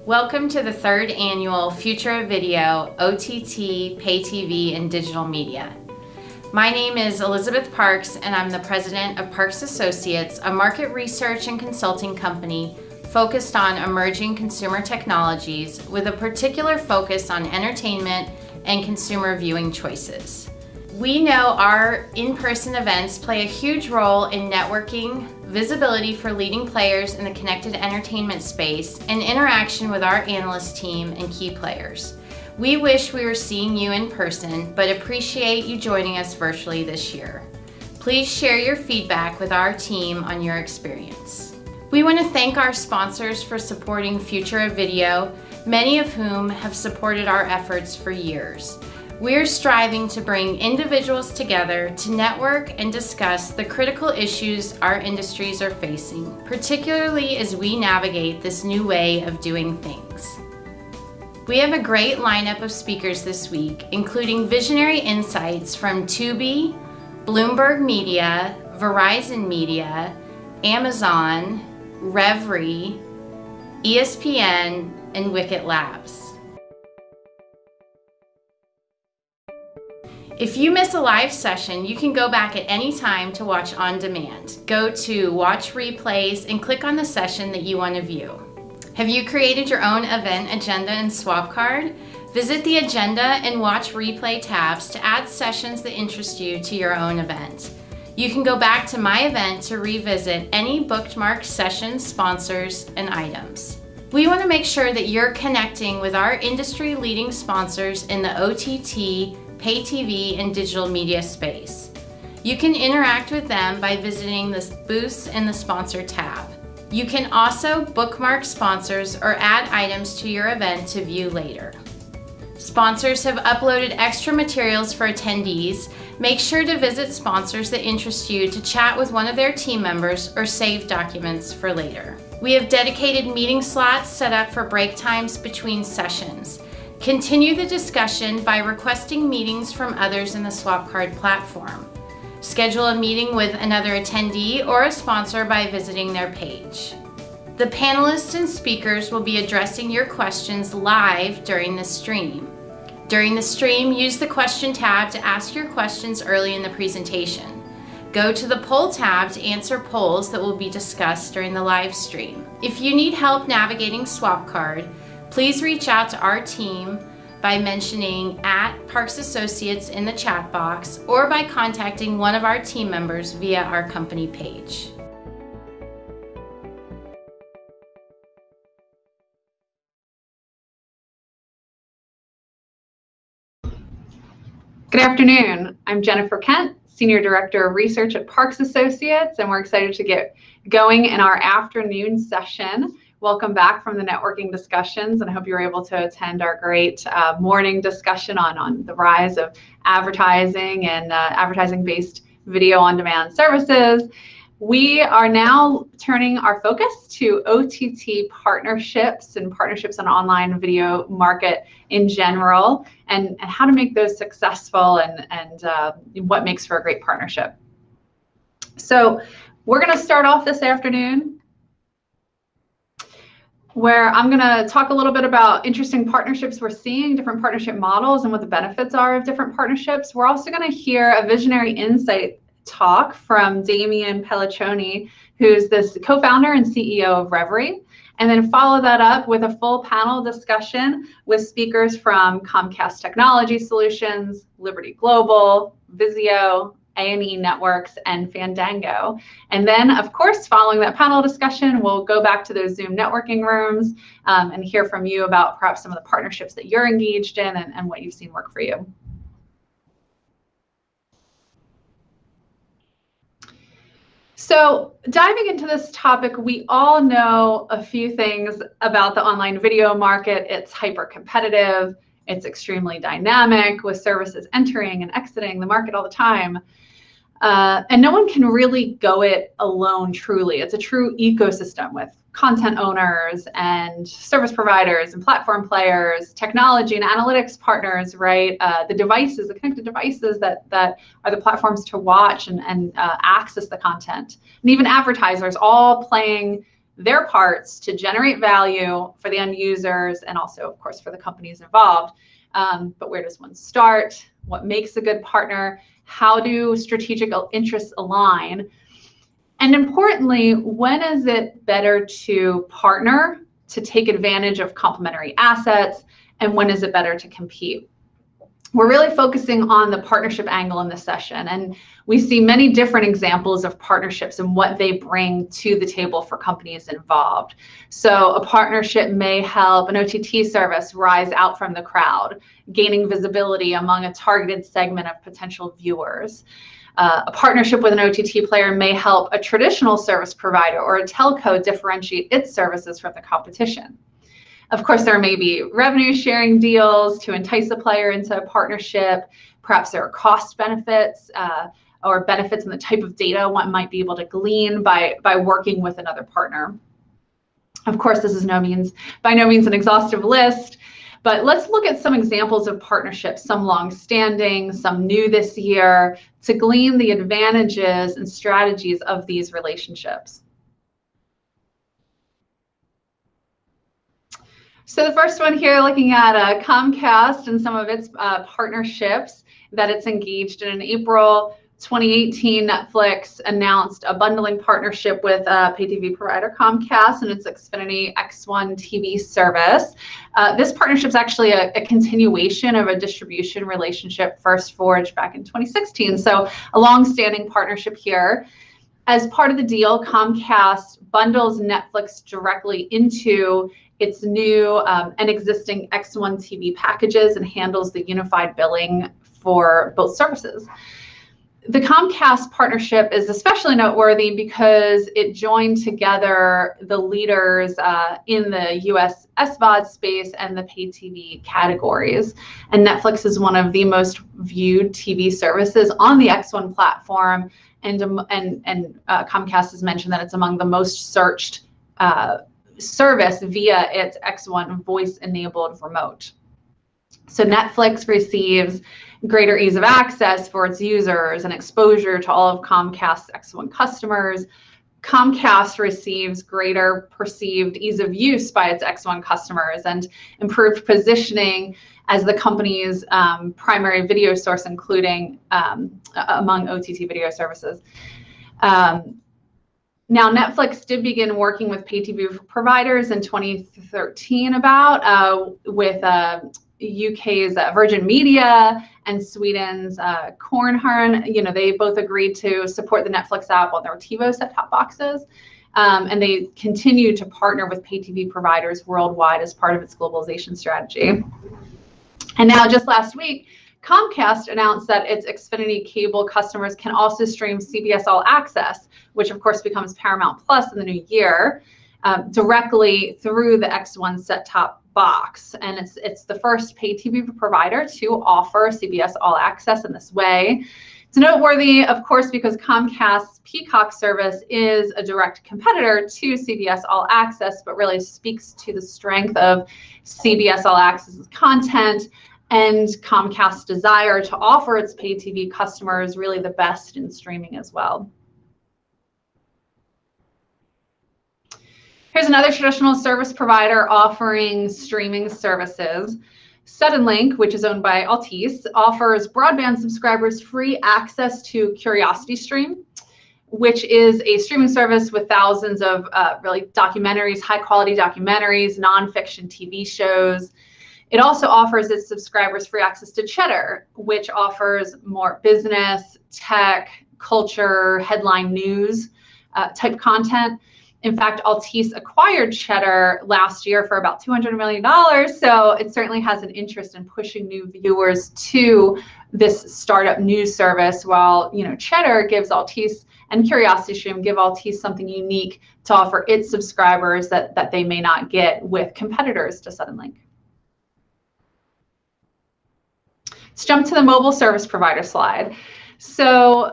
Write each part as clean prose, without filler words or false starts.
Welcome to the third annual Future of Video, OTT, Pay TV, and Digital Media. My name is Elizabeth Parks, and I'm the president of Parks Associates, a market research and consulting company focused on emerging consumer technologies with a particular focus on entertainment and consumer viewing choices. We know our in-person events play a huge role in networking, visibility for leading players in the connected entertainment space, and interaction with our analyst team and key players. We wish we were seeing you in person, but appreciate you joining us virtually this year. Please share your feedback with our team on your experience. We want to thank our sponsors for supporting Future of Video, many of whom have supported our efforts for years. We're striving to bring individuals together to network and discuss the critical issues our industries are facing, particularly as we navigate this new way of doing things. We have a great lineup of speakers this week, including visionary insights from Tubi, Bloomberg Media, Verizon Media, Amazon, Revry, ESPN, and Wicket Labs. If you miss a live session, you can go back at any time to watch on demand. Go to Watch Replays and click on the session that you want to view. Have you created your own event agenda and swap card? Visit the Agenda and Watch Replay tabs to add sessions that interest you to your own event. You can go back to My Event to revisit any bookmarked sessions, sponsors, and items. We want to make sure that you're connecting with our industry-leading sponsors in the OTT, Pay TV, and digital media space. You can interact with them by visiting the booths in the Sponsor tab. You can also bookmark sponsors or add items to your event to view later. Sponsors have uploaded extra materials for attendees. Make sure to visit sponsors that interest you to chat with one of their team members or save documents for later. We have dedicated meeting slots set up for break times between sessions. Continue the discussion by requesting meetings from others in the Swap Card platform. Schedule a meeting with another attendee or a sponsor by visiting their page. The panelists and speakers will be addressing your questions live during the stream. During the stream, use the question tab to ask your questions early in the presentation. Go to the poll tab to answer polls that will be discussed during the live stream. If you need help navigating Swap Card, please reach out to our team by mentioning @Parks Associates in the chat box or by contacting one of our team members via our company page. Good afternoon. I'm Jennifer Kent, Senior Director of Research at Parks Associates, and we're excited to get going in our afternoon session. Welcome back from the networking discussions, and I hope you were able to attend our great morning discussion on the rise of advertising and advertising-based video on-demand services. We are now turning our focus to OTT partnerships and partnerships on online video market in general, and how to make those successful and what makes for a great partnership. So we're going to start off this afternoon where I'm going to talk a little bit about interesting partnerships we're seeing, different partnership models, and what the benefits are of different partnerships. We're also going to hear a visionary insight talk from Damian Pelliccioni, who's the co-founder and CEO of Revry, and then follow that up with a full panel discussion with speakers from Comcast Technology Solutions, Liberty Global, Vizio, A&E Networks, and Fandango. And then, of course, following that panel discussion, we'll go back to those Zoom networking rooms and hear from you about perhaps some of the partnerships that you're engaged in and what you've seen work for you. So diving into this topic, we all know a few things about the online video market. It's hyper competitive. It's extremely dynamic with services entering and exiting the market all the time. And no one can really go it alone, truly. It's a true ecosystem with content owners and service providers and platform players, technology and analytics partners, right? The devices, the connected devices that are the platforms to watch and access the content. And even advertisers all playing their parts to generate value for the end users and also, of course, for the companies involved. But where does one start? What makes a good partner? How do strategic interests align? And importantly, when is it better to partner to take advantage of complementary assets? And when is it better to compete? We're really focusing on the partnership angle in this session, and we see many different examples of partnerships and what they bring to the table for companies involved. So a partnership may help an OTT service rise out from the crowd, gaining visibility among a targeted segment of potential viewers. A partnership with an OTT player may help a traditional service provider or a telco differentiate its services from the competition. Of course, there may be revenue sharing deals to entice a player into a partnership. Perhaps there are cost benefits or benefits in the type of data one might be able to glean by working with another partner. Of course, this is by no means an exhaustive list, but let's look at some examples of partnerships, some long-standing, some new this year, to glean the advantages and strategies of these relationships. So the first one here, looking at Comcast and some of its partnerships that it's engaged in. In April 2018, Netflix announced a bundling partnership with pay TV provider Comcast and its Xfinity X1 TV service. This partnership is actually a continuation of a distribution relationship first forged back in 2016. So a long-standing partnership here. As part of the deal, Comcast bundles Netflix directly into its new and existing X1 TV packages and handles the unified billing for both services. The Comcast partnership is especially noteworthy because it joined together the leaders in the US SVOD space and the pay TV categories. And Netflix is one of the most viewed TV services on the X1 platform. And Comcast has mentioned that it's among the most searched service via its X1 voice-enabled remote. So Netflix receives greater ease of access for its users and exposure to all of Comcast's X1 customers. Comcast receives greater perceived ease of use by its X1 customers and improved positioning as the company's primary video source, including among OTT video services. Now, Netflix did begin working with pay TV providers in 2013 with UK's Virgin Media and Sweden's Cornhorn. You know, they both agreed to support the Netflix app on their TiVo set-top boxes. And they continue to partner with pay TV providers worldwide as part of its globalization strategy. And now, just last week, Comcast announced that its Xfinity cable customers can also stream CBS All Access, which of course becomes Paramount Plus in the new year, directly through the X1 set-top box. And it's the first pay TV provider to offer CBS All Access in this way. It's noteworthy, of course, because Comcast's Peacock service is a direct competitor to CBS All Access, but really speaks to the strength of CBS All Access's content and Comcast's desire to offer its pay TV customers really the best in streaming as well. Here's another traditional service provider offering streaming services. Suddenlink, which is owned by Altice, offers broadband subscribers free access to CuriosityStream, which is a streaming service with thousands of really documentaries, high-quality documentaries, nonfiction TV shows. It also offers its subscribers free access to Cheddar, which offers more business, tech, culture, headline news type content. In fact, Altice acquired Cheddar last year for about $200 million. So it certainly has an interest in pushing new viewers to this startup news service, while Cheddar gives Altice and CuriosityStream give Altice something unique to offer its subscribers that they may not get with competitors to Suddenlink. Let's jump to the mobile service provider slide. So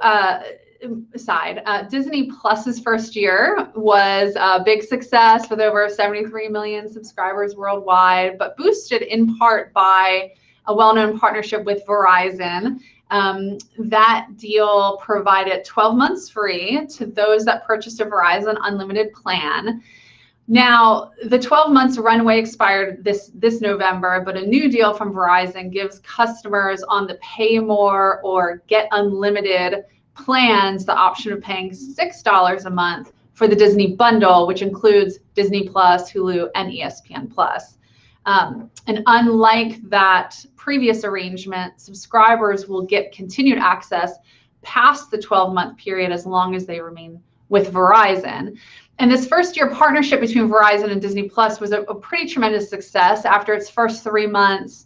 Disney Plus's first year was a big success with over 73 million subscribers worldwide, but boosted in part by a well-known partnership with Verizon. That deal provided 12 months free to those that purchased a Verizon Unlimited plan. Now, the 12 months runway expired this November, but a new deal from Verizon gives customers on the pay more or get unlimited plans the option of paying $6 a month for the Disney bundle, which includes Disney Plus, Hulu, and ESPN Plus. And unlike that previous arrangement, subscribers will get continued access past the 12-month period as long as they remain with Verizon. And this first-year partnership between Verizon and Disney Plus was a pretty tremendous success. After its first 3 months,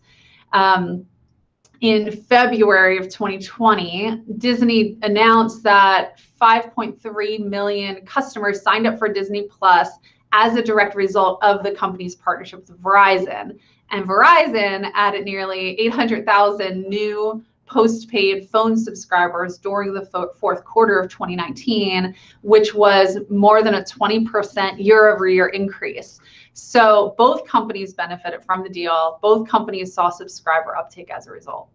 in February of 2020, Disney announced that 5.3 million customers signed up for Disney Plus as a direct result of the company's partnership with Verizon. And Verizon added nearly 800,000 new postpaid phone subscribers during the fourth quarter of 2019, which was more than a 20% year-over-year increase. So both companies benefited from the deal. Both companies saw subscriber uptake as a result.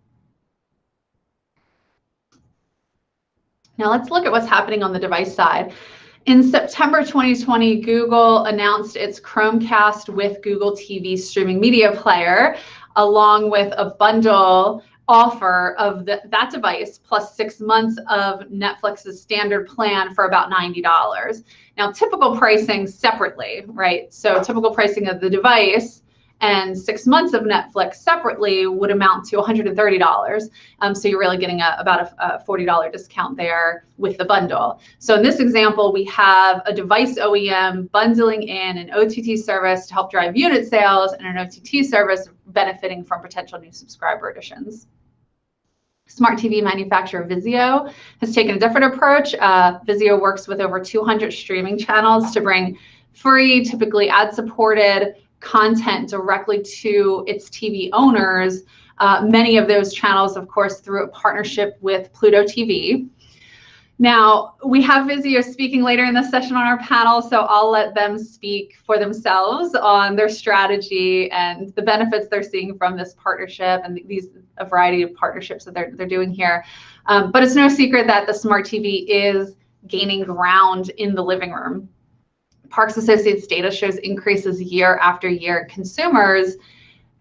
Now let's look at what's happening on the device side. In September 2020, Google announced its Chromecast with Google TV streaming media player, along with a bundle offer of that device plus 6 months of Netflix's standard plan for about $90. Now, typical pricing separately, right? So typical pricing of the device and 6 months of Netflix separately would amount to $130. So you're really getting about a $40 discount there with the bundle. So in this example, we have a device OEM bundling in an OTT service to help drive unit sales and an OTT service benefiting from potential new subscriber additions. Smart TV manufacturer Vizio has taken a different approach. Vizio works with over 200 streaming channels to bring free, typically ad-supported content directly to its TV owners. Many of those channels, of course, through a partnership with Pluto TV. Now, we have Vizio speaking later in the session on our panel, so I'll let them speak for themselves on their strategy and the benefits they're seeing from this partnership and a variety of partnerships that they're doing here. But it's no secret that the smart TV is gaining ground in the living room. Parks Associates data shows increases year after year. Consumers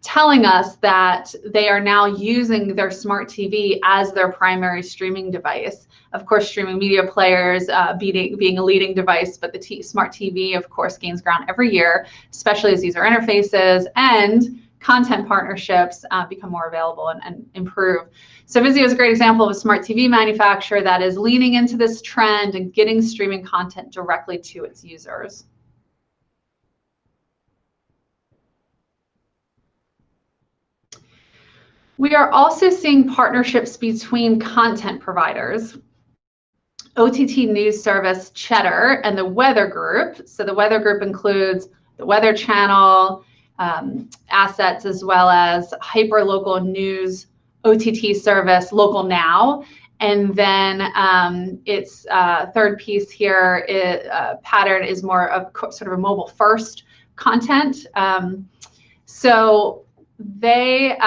telling us that they are now using their smart TV as their primary streaming device. Of course, streaming media players being a leading device, but the smart TV, of course, gains ground every year, especially as user interfaces and content partnerships become more available and improve. So Vizio is a great example of a smart TV manufacturer that is leaning into this trend and getting streaming content directly to its users. We are also seeing partnerships between content providers. OTT news service Cheddar and the Weather Group. So the Weather Group includes the Weather Channel assets, as well as hyperlocal news OTT service Local Now. And then its third piece here, pattern is more of sort of a mobile first content. So they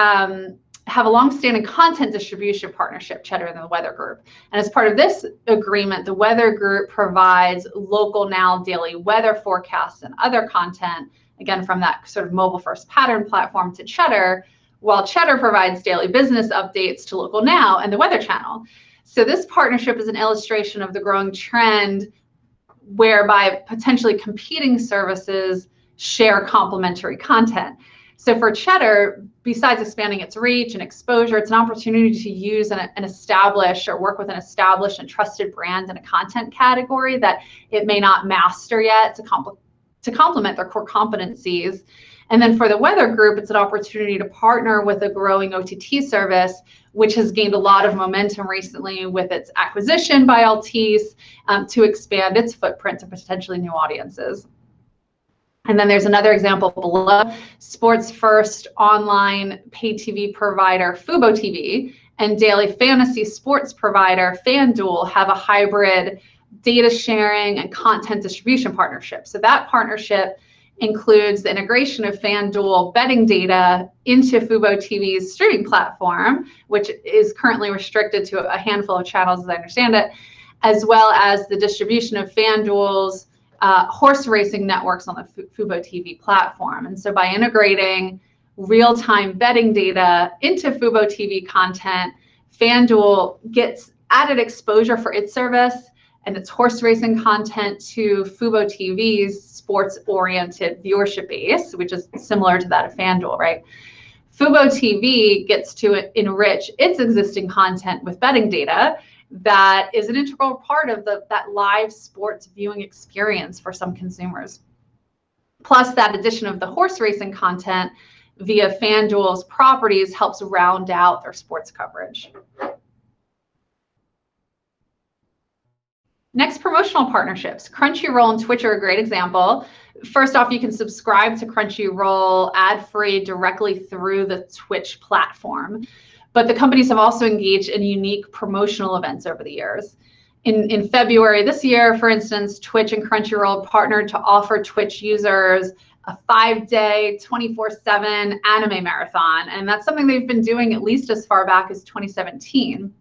have a long-standing content distribution partnership, Cheddar and the Weather Group. And as part of this agreement, the Weather Group provides Local Now daily weather forecasts and other content, again, from that sort of mobile-first pattern platform to Cheddar, while Cheddar provides daily business updates to Local Now and the Weather Channel. So this partnership is an illustration of the growing trend whereby potentially competing services share complementary content. So for Cheddar, besides expanding its reach and exposure, it's an opportunity to use an established or work with an established and trusted brand in a content category that it may not master yet to complement their core competencies. And then for the Weather Group, it's an opportunity to partner with a growing OTT service, which has gained a lot of momentum recently with its acquisition by Altice to expand its footprint to potentially new audiences. And then there's another example below. Sports first online pay TV provider Fubo TV and daily fantasy sports provider FanDuel have a hybrid data sharing and content distribution partnership. So that partnership includes the integration of FanDuel betting data into Fubo TV's streaming platform, which is currently restricted to a handful of channels as I understand it, as well as the distribution of FanDuel's horse racing networks on the Fubo TV platform. And so by integrating real-time betting data into Fubo TV content, FanDuel gets added exposure for its service and its horse racing content to Fubo TV's sports-oriented viewership base, which is similar to that of FanDuel, right? Fubo TV gets to enrich its existing content with betting data that is an integral part of that live sports viewing experience for some consumers. Plus, that addition of the horse racing content via FanDuel's properties helps round out their sports coverage. Next, promotional partnerships. Crunchyroll and Twitch are a great example. First off, you can subscribe to Crunchyroll ad-free directly through the Twitch platform. But the companies have also engaged in unique promotional events over the years. In February this year, for instance, Twitch and Crunchyroll partnered to offer Twitch users a 5-day, 24/7 anime marathon. And that's something they've been doing at least as far back as 2017.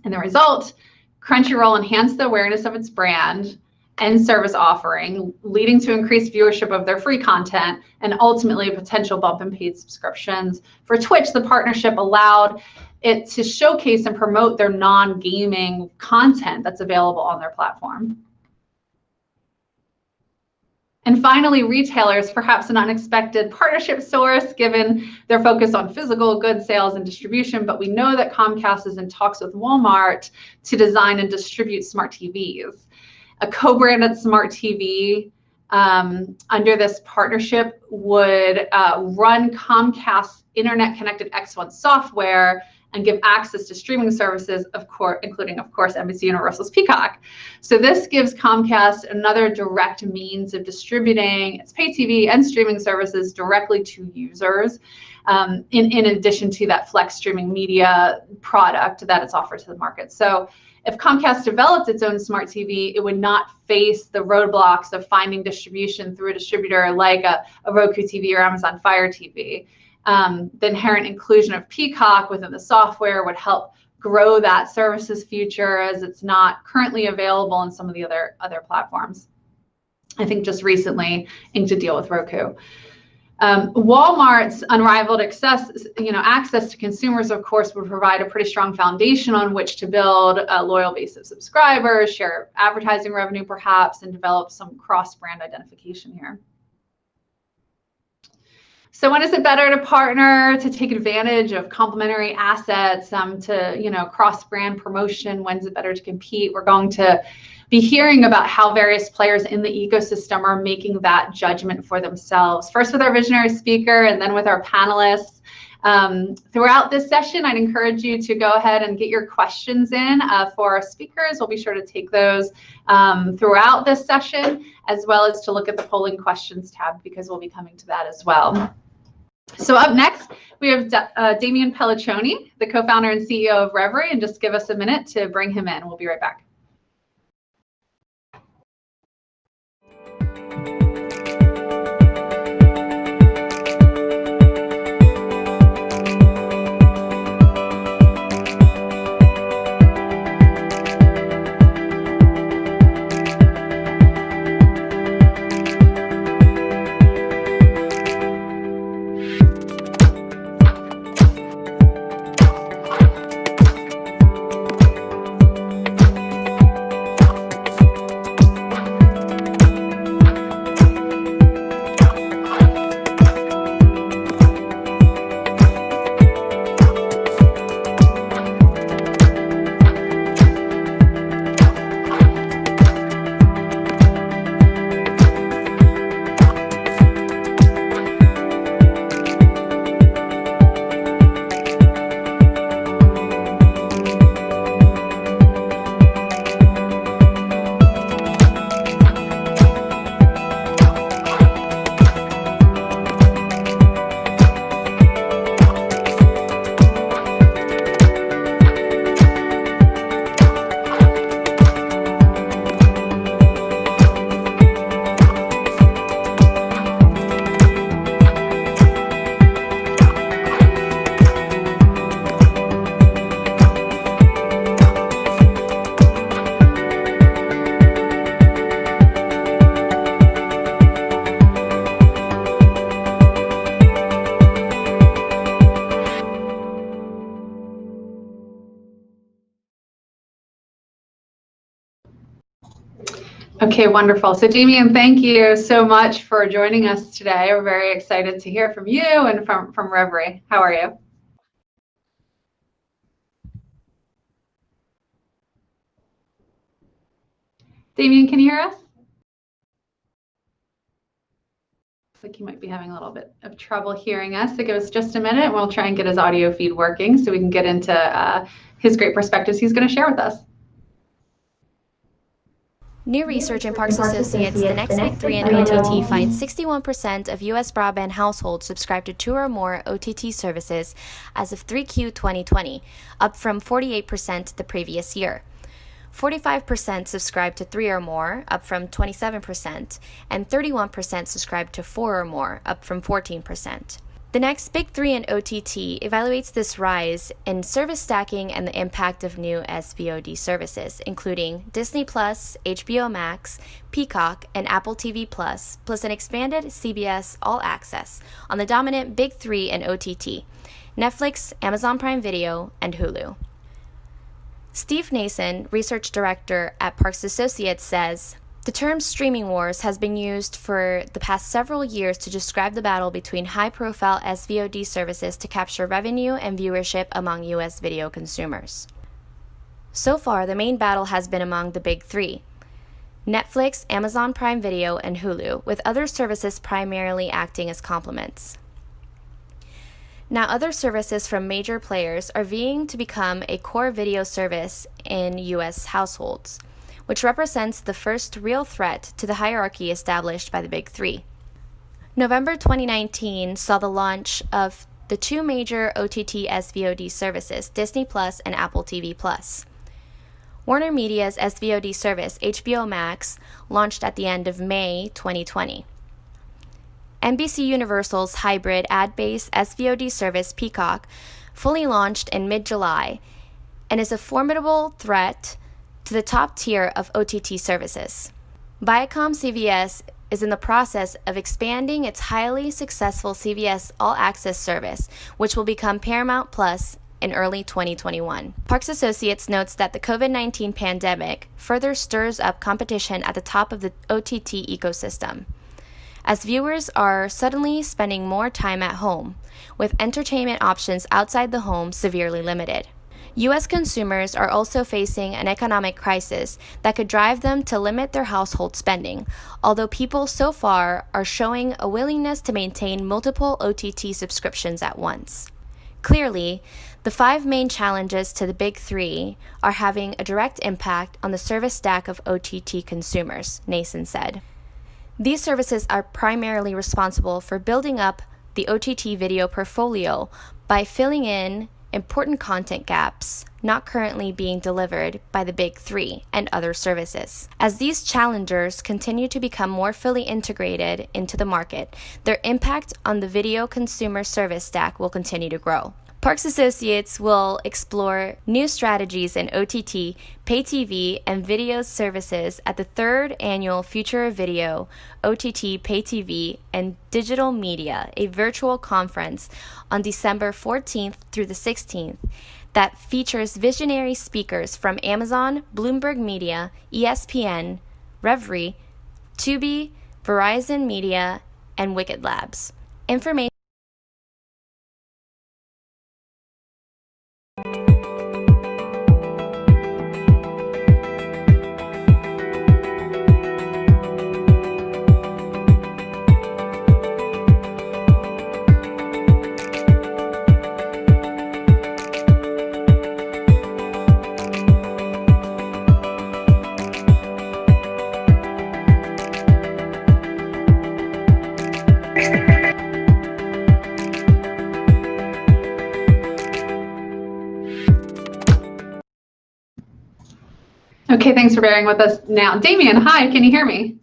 And the result, Crunchyroll enhanced the awareness of its brand and service offering, leading to increased viewership of their free content and ultimately a potential bump in paid subscriptions. For Twitch, the partnership allowed it to showcase and promote their non-gaming content that's available on their platform. And finally, retailers, perhaps an unexpected partnership source given their focus on physical goods sales and distribution, but we know that Comcast is in talks with Walmart to design and distribute smart TVs. A co-branded smart TV under this partnership would run Comcast's internet-connected X1 software and give access to streaming services, including, of course, NBC Universal's Peacock. So this gives Comcast another direct means of distributing its pay TV and streaming services directly to users, in addition to that flex streaming media product that it's offered to the market. So if Comcast developed its own smart TV, it would not face the roadblocks of finding distribution through a distributor like a Roku TV or Amazon Fire TV. The inherent inclusion of Peacock within the software would help grow that service's future, as it's not currently available in some of the other platforms. I think just recently inked a deal with Roku. Walmart's unrivaled access to consumers, of course, would provide a pretty strong foundation on which to build a loyal base of subscribers, share advertising revenue perhaps, and develop some cross-brand identification here. So when is it better to partner to take advantage of complementary assets, to cross-brand promotion? When's it better to compete? We're going to be hearing about how various players in the ecosystem are making that judgment for themselves. First with our visionary speaker and then with our panelists. Throughout this session, I'd encourage you to go ahead and get your questions in for our speakers. We'll be sure to take those throughout this session, as well as to look at the polling questions tab, because we'll be coming to that as well. So up next, we have Damian Pelliccioni, the co-founder and CEO of Reverie, and just give us a minute to bring him in. We'll be right back. Okay, wonderful. So Damien, thank you so much for joining us today. We're very excited to hear from you and from Reverie. How are you? Damien, can you hear us? Looks like he might be having a little bit of trouble hearing us. So give us just a minute and we'll try and get his audio feed working so we can get into his great perspectives he's going to share with us. New research in Parks Associates, the next big three in OTT, finds 61% of U.S. broadband households subscribe to 2 or more OTT services as of 3Q 2020, up from 48% the previous year. 45% subscribe to 3 or more, up from 27%, and 31% subscribe to 4 or more, up from 14%. The next big three in OTT evaluates this rise in service stacking and the impact of new SVOD services, including Disney+, HBO Max, Peacock, and Apple TV+, plus an expanded CBS All Access on the dominant big three in OTT, Netflix, Amazon Prime Video, and Hulu. Steve Nason, research director at Parks Associates, says, "The term streaming wars has been used for the past several years to describe the battle between high-profile SVOD services to capture revenue and viewership among U.S. video consumers. So far, the main battle has been among the big three: Netflix, Amazon Prime Video, and Hulu, with other services primarily acting as complements. Now, other services from major players are vying to become a core video service in U.S. households, which represents the first real threat to the hierarchy established by the big three. November 2019 saw the launch of the 2 major OTT SVOD services, Disney+ and Apple TV+. Warner Media's SVOD service, HBO Max, launched at the end of May 2020. NBC Universal's hybrid ad-based SVOD service, Peacock, fully launched in mid-July and is a formidable threat to the top tier of OTT services. Viacom CBS is in the process of expanding its highly successful CBS All Access service, which will become Paramount Plus in early 2021. Parks Associates notes that the COVID-19 pandemic further stirs up competition at the top of the OTT ecosystem, as viewers are suddenly spending more time at home, with entertainment options outside the home severely limited. U.S. consumers are also facing an economic crisis that could drive them to limit their household spending, although people so far are showing a willingness to maintain multiple OTT subscriptions at once. Clearly, the 5 main challenges to the big three are having a direct impact on the service stack of OTT consumers, Nason said. These services are primarily responsible for building up the OTT video portfolio by filling in important content gaps not currently being delivered by the big three and other services. As these challengers continue to become more fully integrated into the market, their impact on the video consumer service stack will continue to grow. Parks Associates will explore new strategies in OTT, pay TV, and video services at the 3rd annual Future of Video, OTT, Pay TV, and Digital Media, a virtual conference on December 14th through the 16th that features visionary speakers from Amazon, Bloomberg Media, ESPN, Reverie, Tubi, Verizon Media, and Wicked Labs. Information Okay, thanks for bearing with us now. Damien, hi, can you hear me?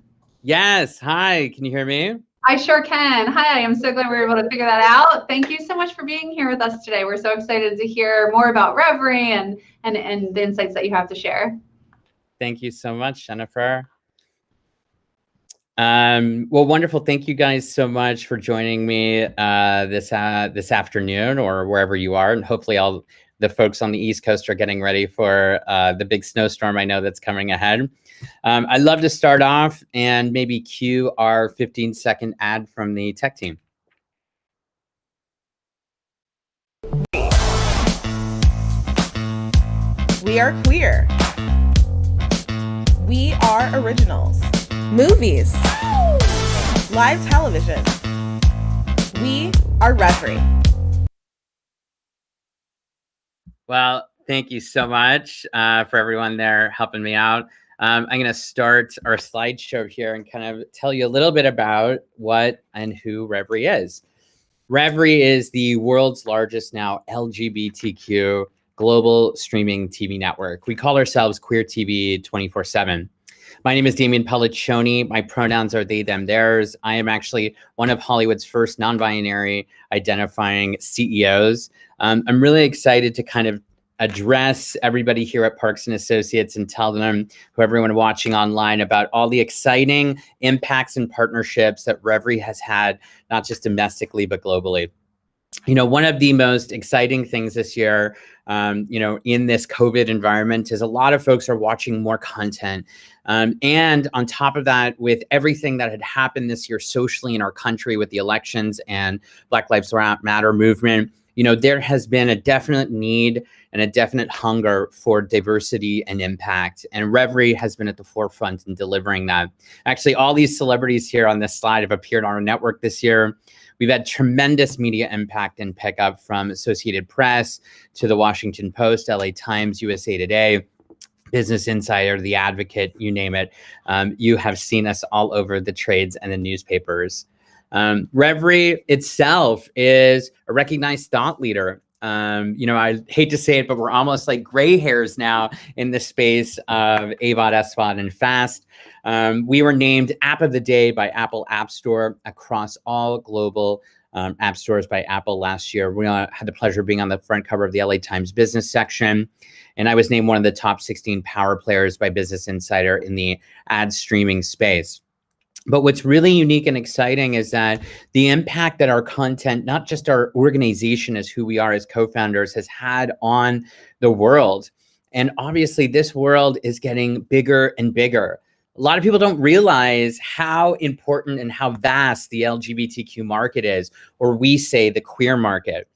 Yes, hi, can you hear me? I sure can. Hi, I'm so glad we were able to figure that out. Thank you so much for being here with us today. We're so excited to hear more about Reverie and the insights that you have to share. Thank you so much, Jennifer. Well, wonderful. Thank you guys so much for joining me this afternoon or wherever you are. And hopefully I'll the folks on the East Coast are getting ready for the big snowstorm I know that's coming ahead. I'd love to start off and maybe cue our 15-second ad from the tech team. We are queer. We are originals. Movies. Live television. We are Reverie. Well, thank you so much for everyone there helping me out. I'm going to start our slideshow here and kind of tell you a little bit about what and who Reverie is. Reverie is the world's largest now LGBTQ global streaming TV network. We call ourselves Queer TV 24/7. My name is Damian Pelliccioni. My pronouns are they, them, theirs. I am actually one of Hollywood's first non-binary identifying CEOs. I'm really excited to kind of address everybody here at Parks and Associates and tell them, who everyone watching online, about all the exciting impacts and partnerships that Reverie has had, not just domestically, but globally. You know, one of the most exciting things this year, in this COVID environment, is a lot of folks are watching more content. And on top of that, with everything that had happened this year socially in our country with the elections and Black Lives Matter movement, there has been a definite need and a definite hunger for diversity and impact. And Reverie has been at the forefront in delivering that. Actually, all these celebrities here on this slide have appeared on our network this year. We've had tremendous media impact and pickup, from Associated Press to the Washington Post, LA Times, USA Today, Business Insider, The Advocate, you name it. You have seen us all over the trades and the newspapers. Reverie itself is a recognized thought leader. I hate to say it, but we're almost like gray hairs now in the space of AVOD, SVOD, and FAST. We were named App of the Day by Apple App Store across all global app stores by Apple last year. We had the pleasure of being on the front cover of the LA Times business section. And I was named one of the top 16 power players by Business Insider in the ad streaming space. But what's really unique and exciting is that the impact that our content, not just our organization as who we are as co-founders, has had on the world. And obviously this world is getting bigger and bigger. A lot of people don't realize how important and how vast the LGBTQ market is, or we say the queer market.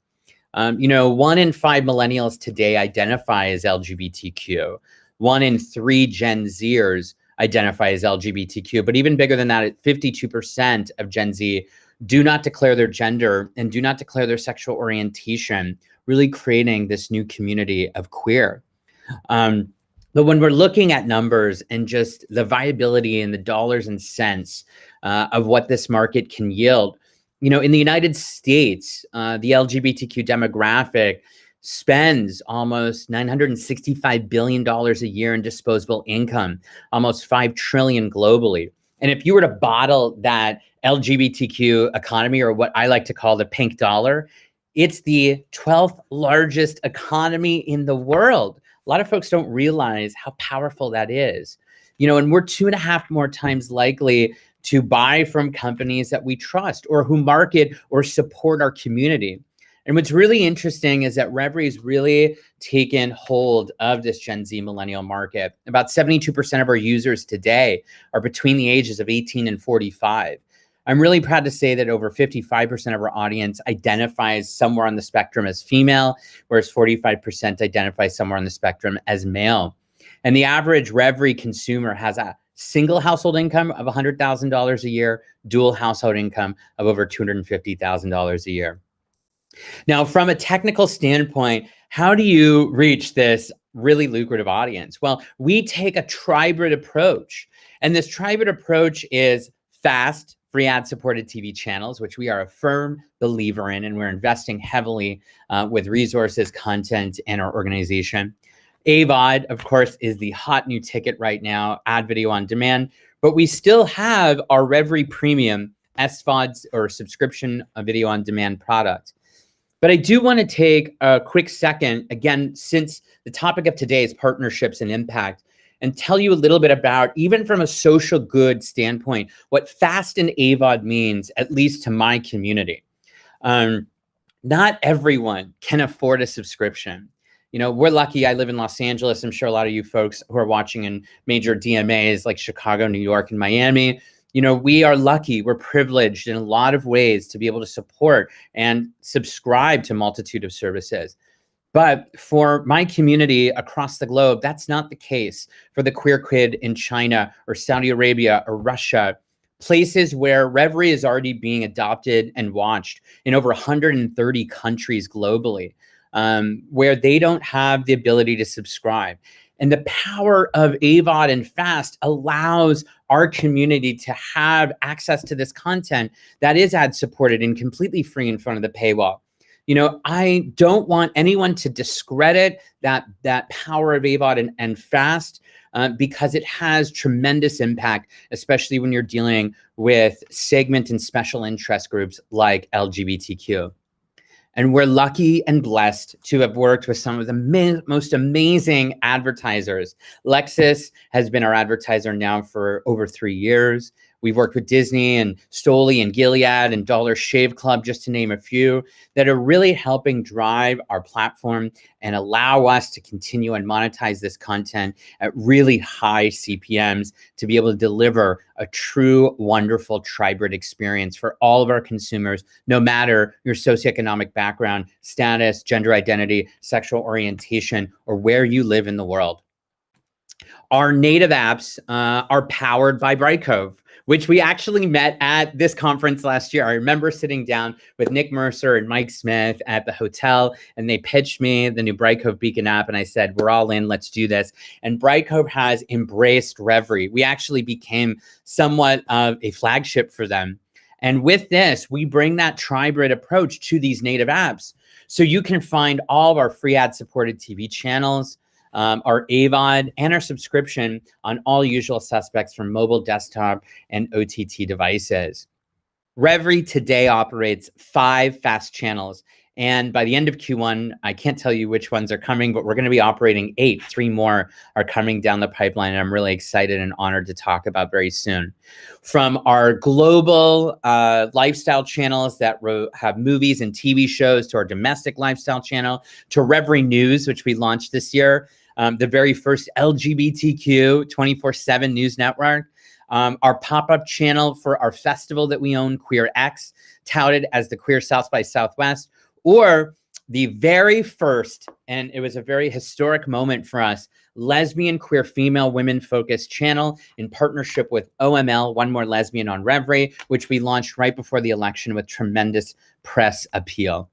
1 in 5 millennials today identify as LGBTQ. 1 in 3 Gen Zers identify as LGBTQ, but even bigger than that, 52% of Gen Z do not declare their gender and do not declare their sexual orientation, really creating this new community of queer. But when we're looking at numbers and just the viability and the dollars and cents of what this market can yield, in the United States, the LGBTQ demographic spends almost $965 billion a year in disposable income, almost $5 trillion globally. And if you were to bottle that LGBTQ economy, or what I like to call the pink dollar, it's the 12th largest economy in the world. A lot of folks don't realize how powerful that is. And we're 2.5 more times likely to buy from companies that we trust or who market or support our community. And what's really interesting is that Reverie has really taken hold of this Gen Z millennial market. About 72% of our users today are between the ages of 18 and 45. I'm really proud to say that over 55% of our audience identifies somewhere on the spectrum as female, whereas 45% identify somewhere on the spectrum as male. And the average Reverie consumer has a single household income of $100,000 a year, dual household income of over $250,000 a year. Now, from a technical standpoint, how do you reach this really lucrative audience? Well, we take a tribrid approach. And this tribrid approach is FAST, free ad-supported TV channels, which we are a firm believer in, and we're investing heavily with resources, content, and our organization. AVOD, of course, is the hot new ticket right now, ad video on demand, but we still have our Reverie Premium SVOD, or subscription video on demand product. But I do want to take a quick second, again, since the topic of today is partnerships and impact, and tell you a little bit about, even from a social good standpoint, what FAST and AVOD means, at least to my community. Not everyone can afford a subscription. We're lucky. I live in Los Angeles. I'm sure a lot of you folks who are watching in major DMAs like Chicago, New York, and Miami, we are lucky. We're privileged in a lot of ways to be able to support and subscribe to a multitude of services. But for my community across the globe, that's not the case. For the queer kid in China or Saudi Arabia or Russia, places where Reverie is already being adopted and watched in over 130 countries globally, where they don't have the ability to subscribe. And the power of AVOD and FAST allows our community to have access to this content that is ad supported and completely free in front of the paywall. I don't want anyone to discredit that power of AVOD and FAST because it has tremendous impact, especially when you're dealing with segment and special interest groups like LGBTQ. And we're lucky and blessed to have worked with some of the most amazing advertisers. Lexus has been our advertiser now for over 3 years. We've worked with Disney and Stoli and Gilead and Dollar Shave Club, just to name a few, that are really helping drive our platform and allow us to continue and monetize this content at really high CPMs to be able to deliver a true, wonderful Tribrid experience for all of our consumers, no matter your socioeconomic background, status, gender identity, sexual orientation, or where you live in the world. Our native apps are powered by Brightcove, which we actually met at this conference last year. I remember sitting down with Nick Mercer and Mike Smith at the hotel, and they pitched me the new Brightcove Beacon app, and I said, we're all in, let's do this. And Brightcove has embraced Reverie. We actually became somewhat of a flagship for them. And with this, we bring that Tribrid approach to these native apps. So you can find all of our free ad-supported TV channels, our AVOD, and our subscription on all usual suspects from mobile, desktop, and OTT devices. Reverie today operates 5 FAST channels. And by the end of Q1, I can't tell you which ones are coming, but we're going to be operating 8. 3 more are coming down the pipeline, and I'm really excited and honored to talk about very soon. From our global lifestyle channels that have movies and TV shows, to our domestic lifestyle channel, to Reverie News, which we launched this year, the very first LGBTQ 24/7 news network, our pop-up channel for our festival that we own, Queer X, touted as the Queer South by Southwest, or the very first, and it was a very historic moment for us, lesbian, queer, female, women-focused channel in partnership with OML, One More Lesbian on Reverie, which we launched right before the election with tremendous press appeal.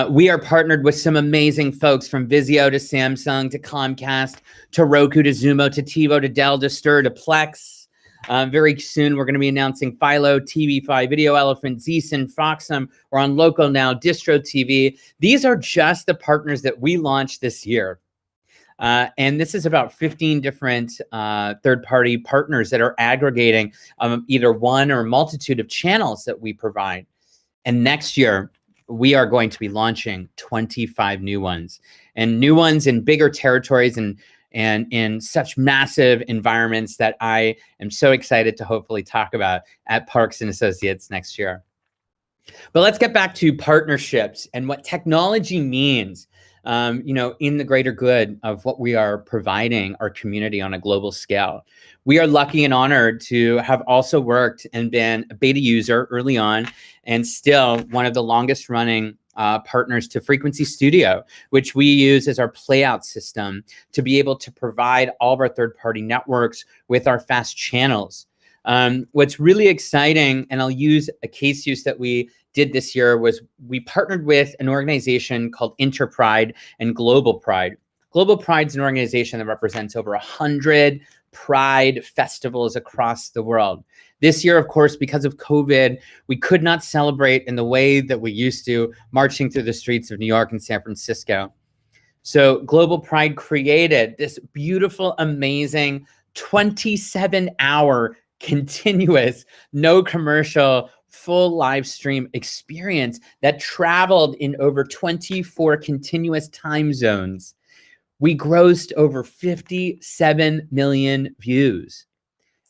We are partnered with some amazing folks, from Vizio to Samsung to Comcast to Roku to Xumo to TiVo to Dell to Stir to Plex. Very soon, we're going to be announcing Philo, TV5, Video Elephant, Zeason, Foxum. We're on Local Now, Distro TV. These are just the partners that we launched this year. And this is about 15 different third-party partners that are aggregating either one or a multitude of channels that we provide. And next year, we are going to be launching 25 new ones, and new ones in bigger territories and in such massive environments that I am so excited to hopefully talk about at Parks and Associates next year. But let's get back to partnerships and what technology means, in the greater good of what we are providing our community on a global scale. We are lucky and honored to have also worked and been a beta user early on, and still one of the longest running partners to Frequency Studio, which we use as our playout system to be able to provide all of our third-party networks with our fast channels. What's really exciting, and I'll use a case use that we did this year, was we partnered with an organization called Interpride and Global Pride. Global Pride is an organization that represents over 100 Pride festivals across the world. This year, of course, because of COVID, we could not celebrate in the way that we used to, marching through the streets of New York and San Francisco. So Global Pride created this beautiful, amazing 27-hour continuous, no commercial, full live stream experience that traveled in over 24 continuous time zones. We grossed over 57 million views.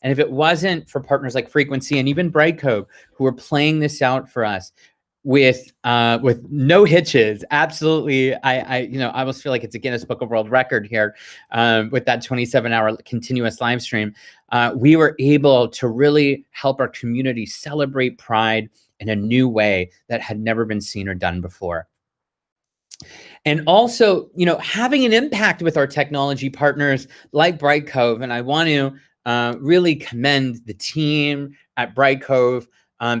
And if it wasn't for partners like Frequency and even Brightcove, who are playing this out for us, with no hitches. Absolutely. I almost feel like it's a Guinness Book of World Record here with that 27-hour continuous live stream. We were able to really help our community celebrate Pride in a new way that had never been seen or done before. And also, having an impact with our technology partners like Bright Cove. And I want to really commend the team at Bright Cove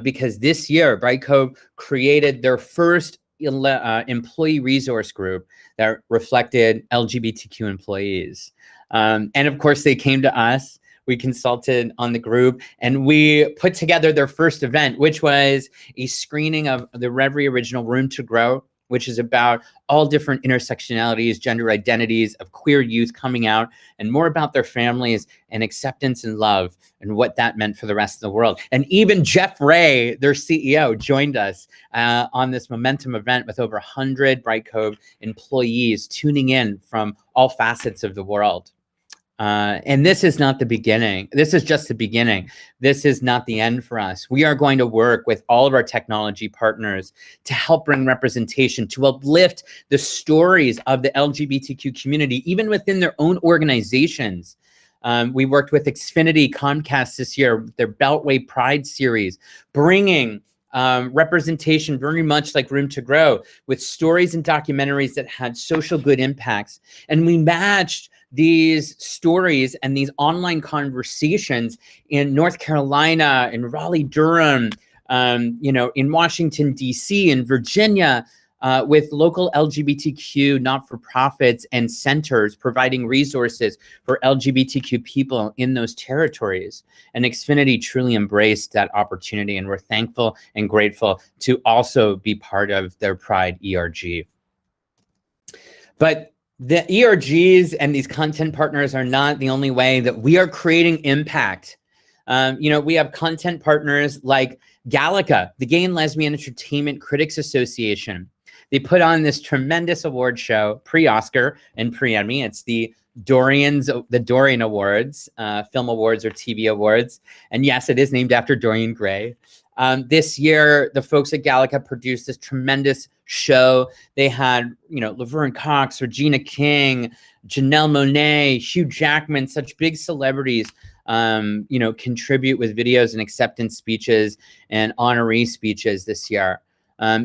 because this year, Bright Cove created their first employee resource group that reflected LGBTQ employees. And of course, they came to us. We consulted on the group, and we put together their first event, which was a screening of the Reverie original Room to Grow, which is about all different intersectionalities, gender identities of queer youth coming out, and more about their families and acceptance and love and what that meant for the rest of the world. And even Jeff Ray, their CEO, joined us on this momentum event with over 100 Bright Cove employees tuning in from all facets of the world. And this is not the beginning. This is just the beginning. This is not the end for us. We are going to work with all of our technology partners to help bring representation, to uplift the stories of the LGBTQ community, even within their own organizations. We worked with Xfinity, Comcast this year, their Beltway Pride series, bringing representation very much like Room to Grow, with stories and documentaries that had social good impacts. And we matched these stories and these online conversations in North Carolina, in Raleigh-Durham, in Washington, D.C., in Virginia, with local LGBTQ not-for-profits and centers providing resources for LGBTQ people in those territories. And Xfinity truly embraced that opportunity, and we're thankful and grateful to also be part of their Pride ERG. But the ERGs and these content partners are not the only way that we are creating impact. We have content partners like Gallica, the Gay and Lesbian Entertainment Critics Association. They put on this tremendous award show, pre-Oscar and pre-Emmy. It's the Dorian Awards, Film Awards or TV Awards. And yes, it is named after Dorian Gray. This year, the folks at Gallica produced this tremendous show. They had, Laverne Cox, Regina King, Janelle Monáe, Hugh Jackman, such big celebrities, contribute with videos and acceptance speeches and honoree speeches this year.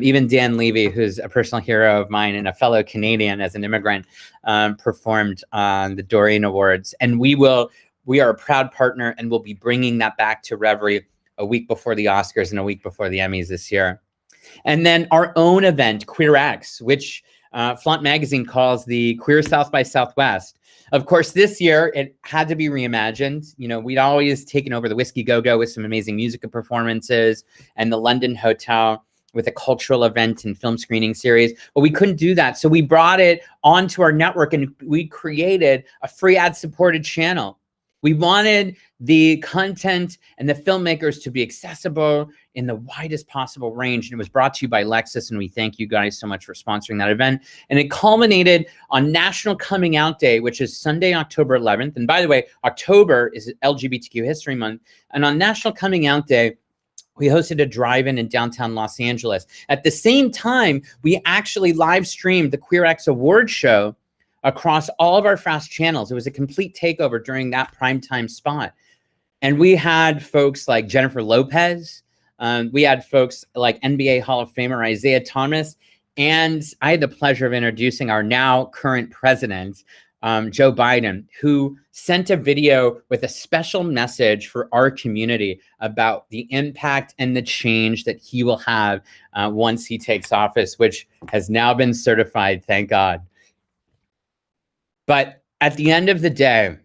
Even Dan Levy, who's a personal hero of mine and a fellow Canadian as an immigrant, performed on the Dorian Awards. And we are a proud partner, and we'll be bringing that back to Reverie a week before the Oscars and a week before the Emmys this year. And then our own event, QueerX, which Flaunt Magazine calls the Queer South by Southwest. Of course, this year, it had to be reimagined. We'd always taken over the Whiskey Go-Go with some amazing music and performances, and the London Hotel with a cultural event and film screening series. But we couldn't do that. So we brought it onto our network, and we created a free ad-supported channel. We wanted the content and the filmmakers to be accessible in the widest possible range. And it was brought to you by Lexus, and we thank you guys so much for sponsoring that event. And it culminated on National Coming Out Day, which is Sunday, October 11th. And by the way, October is LGBTQ History Month. And on National Coming Out Day, we hosted a drive-in in downtown Los Angeles. At the same time, we actually live streamed the QueerX Award Show across all of our fast channels. It was a complete takeover during that primetime spot. And we had folks like Jennifer Lopez. We had folks like NBA Hall of Famer Isaiah Thomas. And I had the pleasure of introducing our now current president, Joe Biden, who sent a video with a special message for our community about the impact and the change that he will have once he takes office, which has now been certified, thank God. But at the end of the day,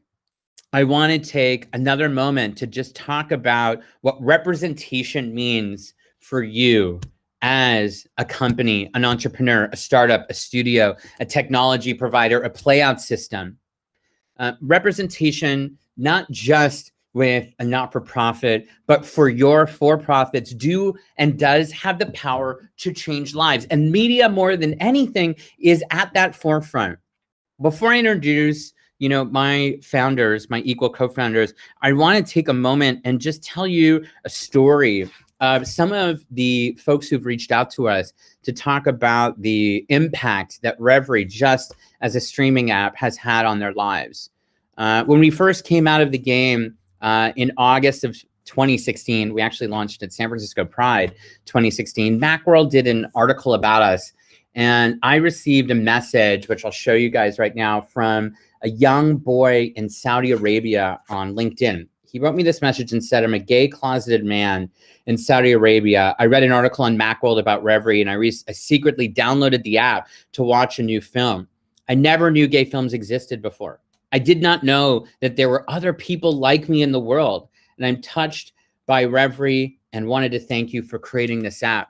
I want to take another moment to just talk about what representation means for you as a company, an entrepreneur, a startup, a studio, a technology provider, a playout system. Representation, not just with a not-for-profit, but for your for-profits, do and does have the power to change lives. And media, more than anything, is at that forefront. Before I introduce, my founders, my equal co-founders, I want to take a moment and just tell you a story some of the folks who've reached out to us to talk about the impact that Reverie, just as a streaming app, has had on their lives. When we first came out of the game in August of 2016, we actually launched at San Francisco Pride 2016. Macworld did an article about us, and I received a message, which I'll show you guys right now, from a young boy in Saudi Arabia on LinkedIn. He wrote me this message and said, I'm a gay closeted man in Saudi Arabia. I read an article on Macworld about Reverie, and I secretly downloaded the app to watch a new film. I never knew gay films existed before. I did not know that there were other people like me in the world. And I'm touched by Reverie and wanted to thank you for creating this app.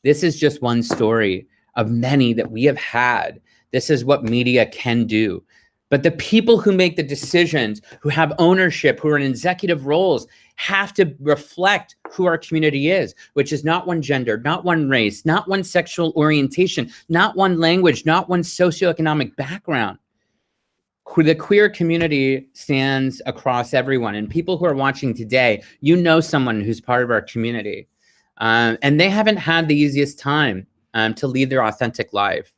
This is just one story of many that we have had. This is what media can do. But the people who make the decisions, who have ownership, who are in executive roles, have to reflect who our community is, which is not one gender, not one race, not one sexual orientation, not one language, not one socioeconomic background. The queer community stands across everyone. And people who are watching today, you know someone who's part of our community. And they haven't had the easiest time to lead their authentic life.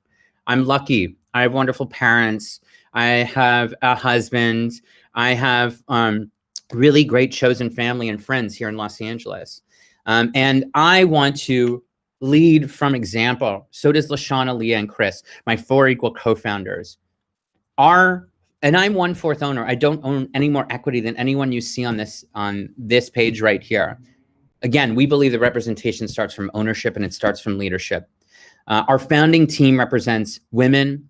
I'm lucky. I have wonderful parents. I have a husband. I have really great chosen family and friends here in Los Angeles. And I want to lead from example. So does LaShawna, Leah, and Chris, my 4 equal co-founders. And I'm 1/4 owner. I don't own any more equity than anyone you see on this page right here. Again, we believe the representation starts from ownership and it starts from leadership. Our founding team represents women,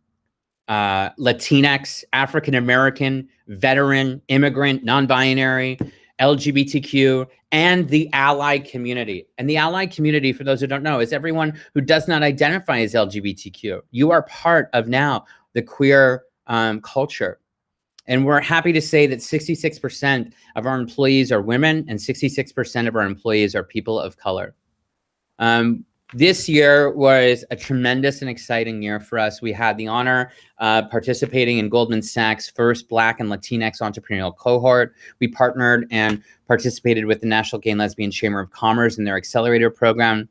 Latinx, African-American, veteran, immigrant, non-binary, LGBTQ, and the ally community. And the ally community, for those who don't know, is everyone who does not identify as LGBTQ. You are part of now the queer culture. And we're happy to say that 66% of our employees are women and 66% of our employees are people of color. This year was a tremendous and exciting year for us. We had the honor of participating in Goldman Sachs' first Black and Latinx entrepreneurial cohort. We partnered and participated with the National Gay and Lesbian Chamber of Commerce in their accelerator program.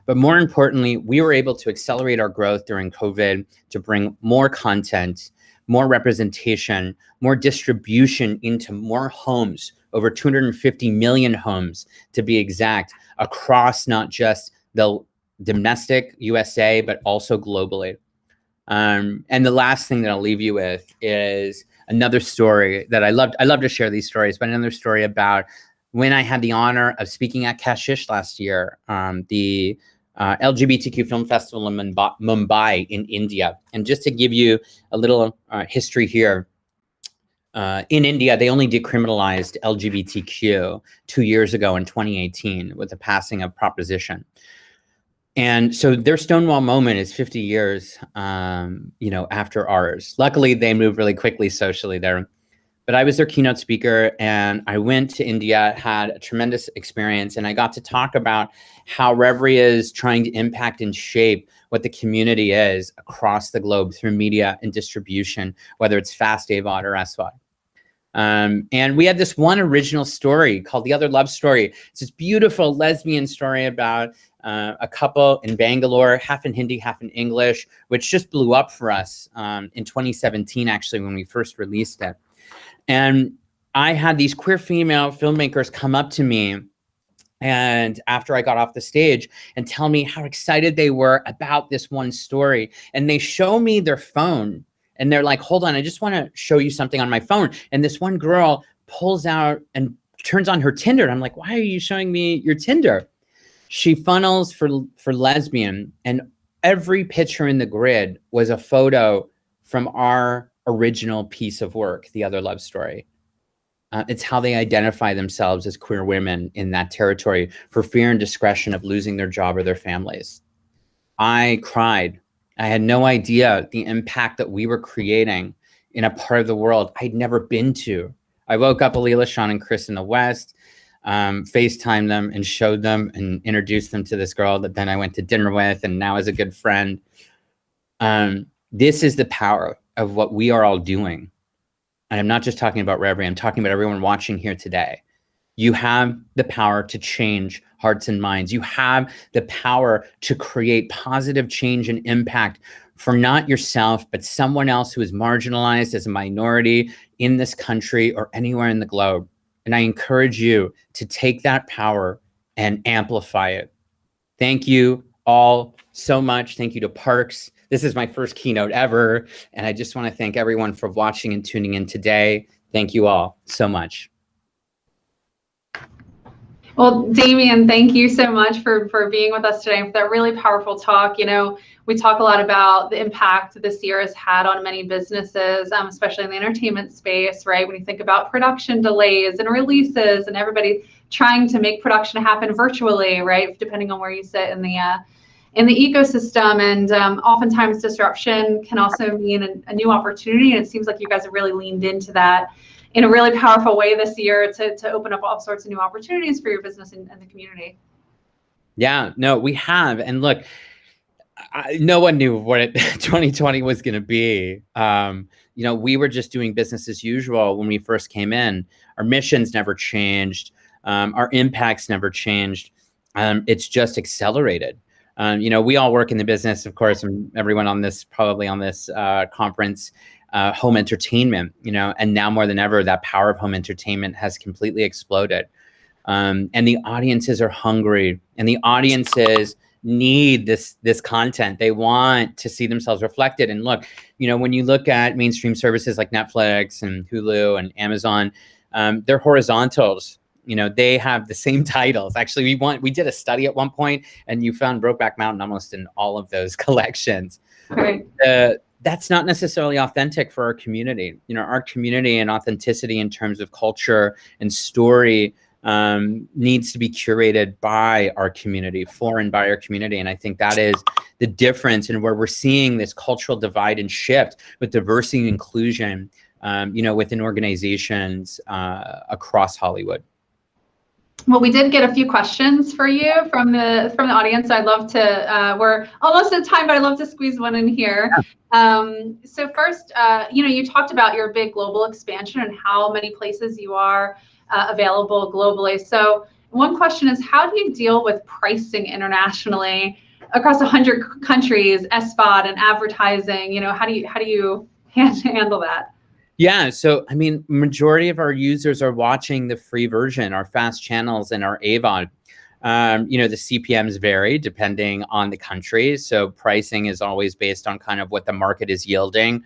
But more importantly, we were able to accelerate our growth during COVID to bring more content, more representation, more distribution into more homes, over 250 million homes to be exact, across not just the domestic USA, but also globally. And the last thing that I'll leave you with is another story that I love to share these stories, but another story about when I had the honor of speaking at Kashish last year, the LGBTQ Film Festival in Mumbai in India. And just to give you a little history here, in India, they only decriminalized LGBTQ 2 years ago in 2018 with the passing of Proposition. And so their Stonewall moment is 50 years, after ours. Luckily, they moved really quickly socially there. But I was their keynote speaker, and I went to India, had a tremendous experience, and I got to talk about how Reverie is trying to impact and shape what the community is across the globe through media and distribution, whether it's Fast AVOD or SVOD. And we had this one original story called The Other Love Story. It's this beautiful lesbian story about a couple in Bangalore, half in Hindi, half in English, which just blew up for us in 2017, actually, when we first released it. And I had these queer female filmmakers come up to me, and after I got off the stage, and tell me how excited they were about this one story. And they show me their phone, and they're like, hold on, I just want to show you something on my phone. And this one girl pulls out and turns on her Tinder. And I'm like, why are you showing me your Tinder? She funnels for lesbian, and every picture in the grid was a photo from our original piece of work, The Other Love Story. It's how they identify themselves as queer women in that territory for fear and discretion of losing their job or their families. I cried. I had no idea the impact that we were creating in a part of the world I'd never been to. I woke up Alila, Sean, and Chris in the West, FaceTimed them and showed them and introduced them to this girl that then I went to dinner with and now is a good friend. This is the power of what we are all doing. And I'm not just talking about Reverie, I'm talking about everyone watching here today. You have the power to change hearts and minds. You have the power to create positive change and impact for not yourself, but someone else who is marginalized as a minority in this country or anywhere in the globe. And I encourage you to take that power and amplify it. Thank you all so much. Thank you to Parks. This is my first keynote ever. And I just want to thank everyone for watching and tuning in today. Thank you all so much. Well, Damien, thank you so much for being with us today for that really powerful talk. You know, we talk a lot about the impact this year has had on many businesses, especially in the entertainment space, right? When you think about production delays and releases and everybody trying to make production happen virtually, right? Depending on where you sit in the ecosystem, and oftentimes disruption can also mean a new opportunity. And it seems like you guys have really leaned into that in a really powerful way this year to open up all sorts of new opportunities for your business and the community. Yeah, no, we have. And look, no one knew what 2020 was going to be. You know, we were just doing business as usual when we first came in. Our missions never changed. Our impacts never changed. It's just accelerated. You know, we all work in the business, of course, and everyone on this, probably on this conference, home entertainment, you know, and now more than ever, that power of home entertainment has completely exploded. And the audiences are hungry, and the audiences need this content. They want to see themselves reflected. And look, you know, when you look at mainstream services like Netflix and Hulu and Amazon, they're horizontals. You know, they have the same titles. Actually, we did a study at one point, and you found Brokeback Mountain almost in all of those collections. Right. That's not necessarily authentic for our community. You know, our community and authenticity in terms of culture and story needs to be curated by our community, for and by our community. And I think that is the difference in where we're seeing this cultural divide and shift with diversity and inclusion, you know, within organizations across Hollywood. Well, we did get a few questions for you from the audience. I'd love to, we're almost at time, but I'd love to squeeze one in here. Yeah. So first, you know, you talked about your big global expansion and how many places you are available globally. So one question is, how do you deal with pricing internationally across 100 countries, SVOD and advertising? You know, how do you handle that? Yeah, so I mean, majority of our users are watching the free version, our fast channels and our AVOD. You know, the CPMs vary depending on the country. So pricing is always based on kind of what the market is yielding,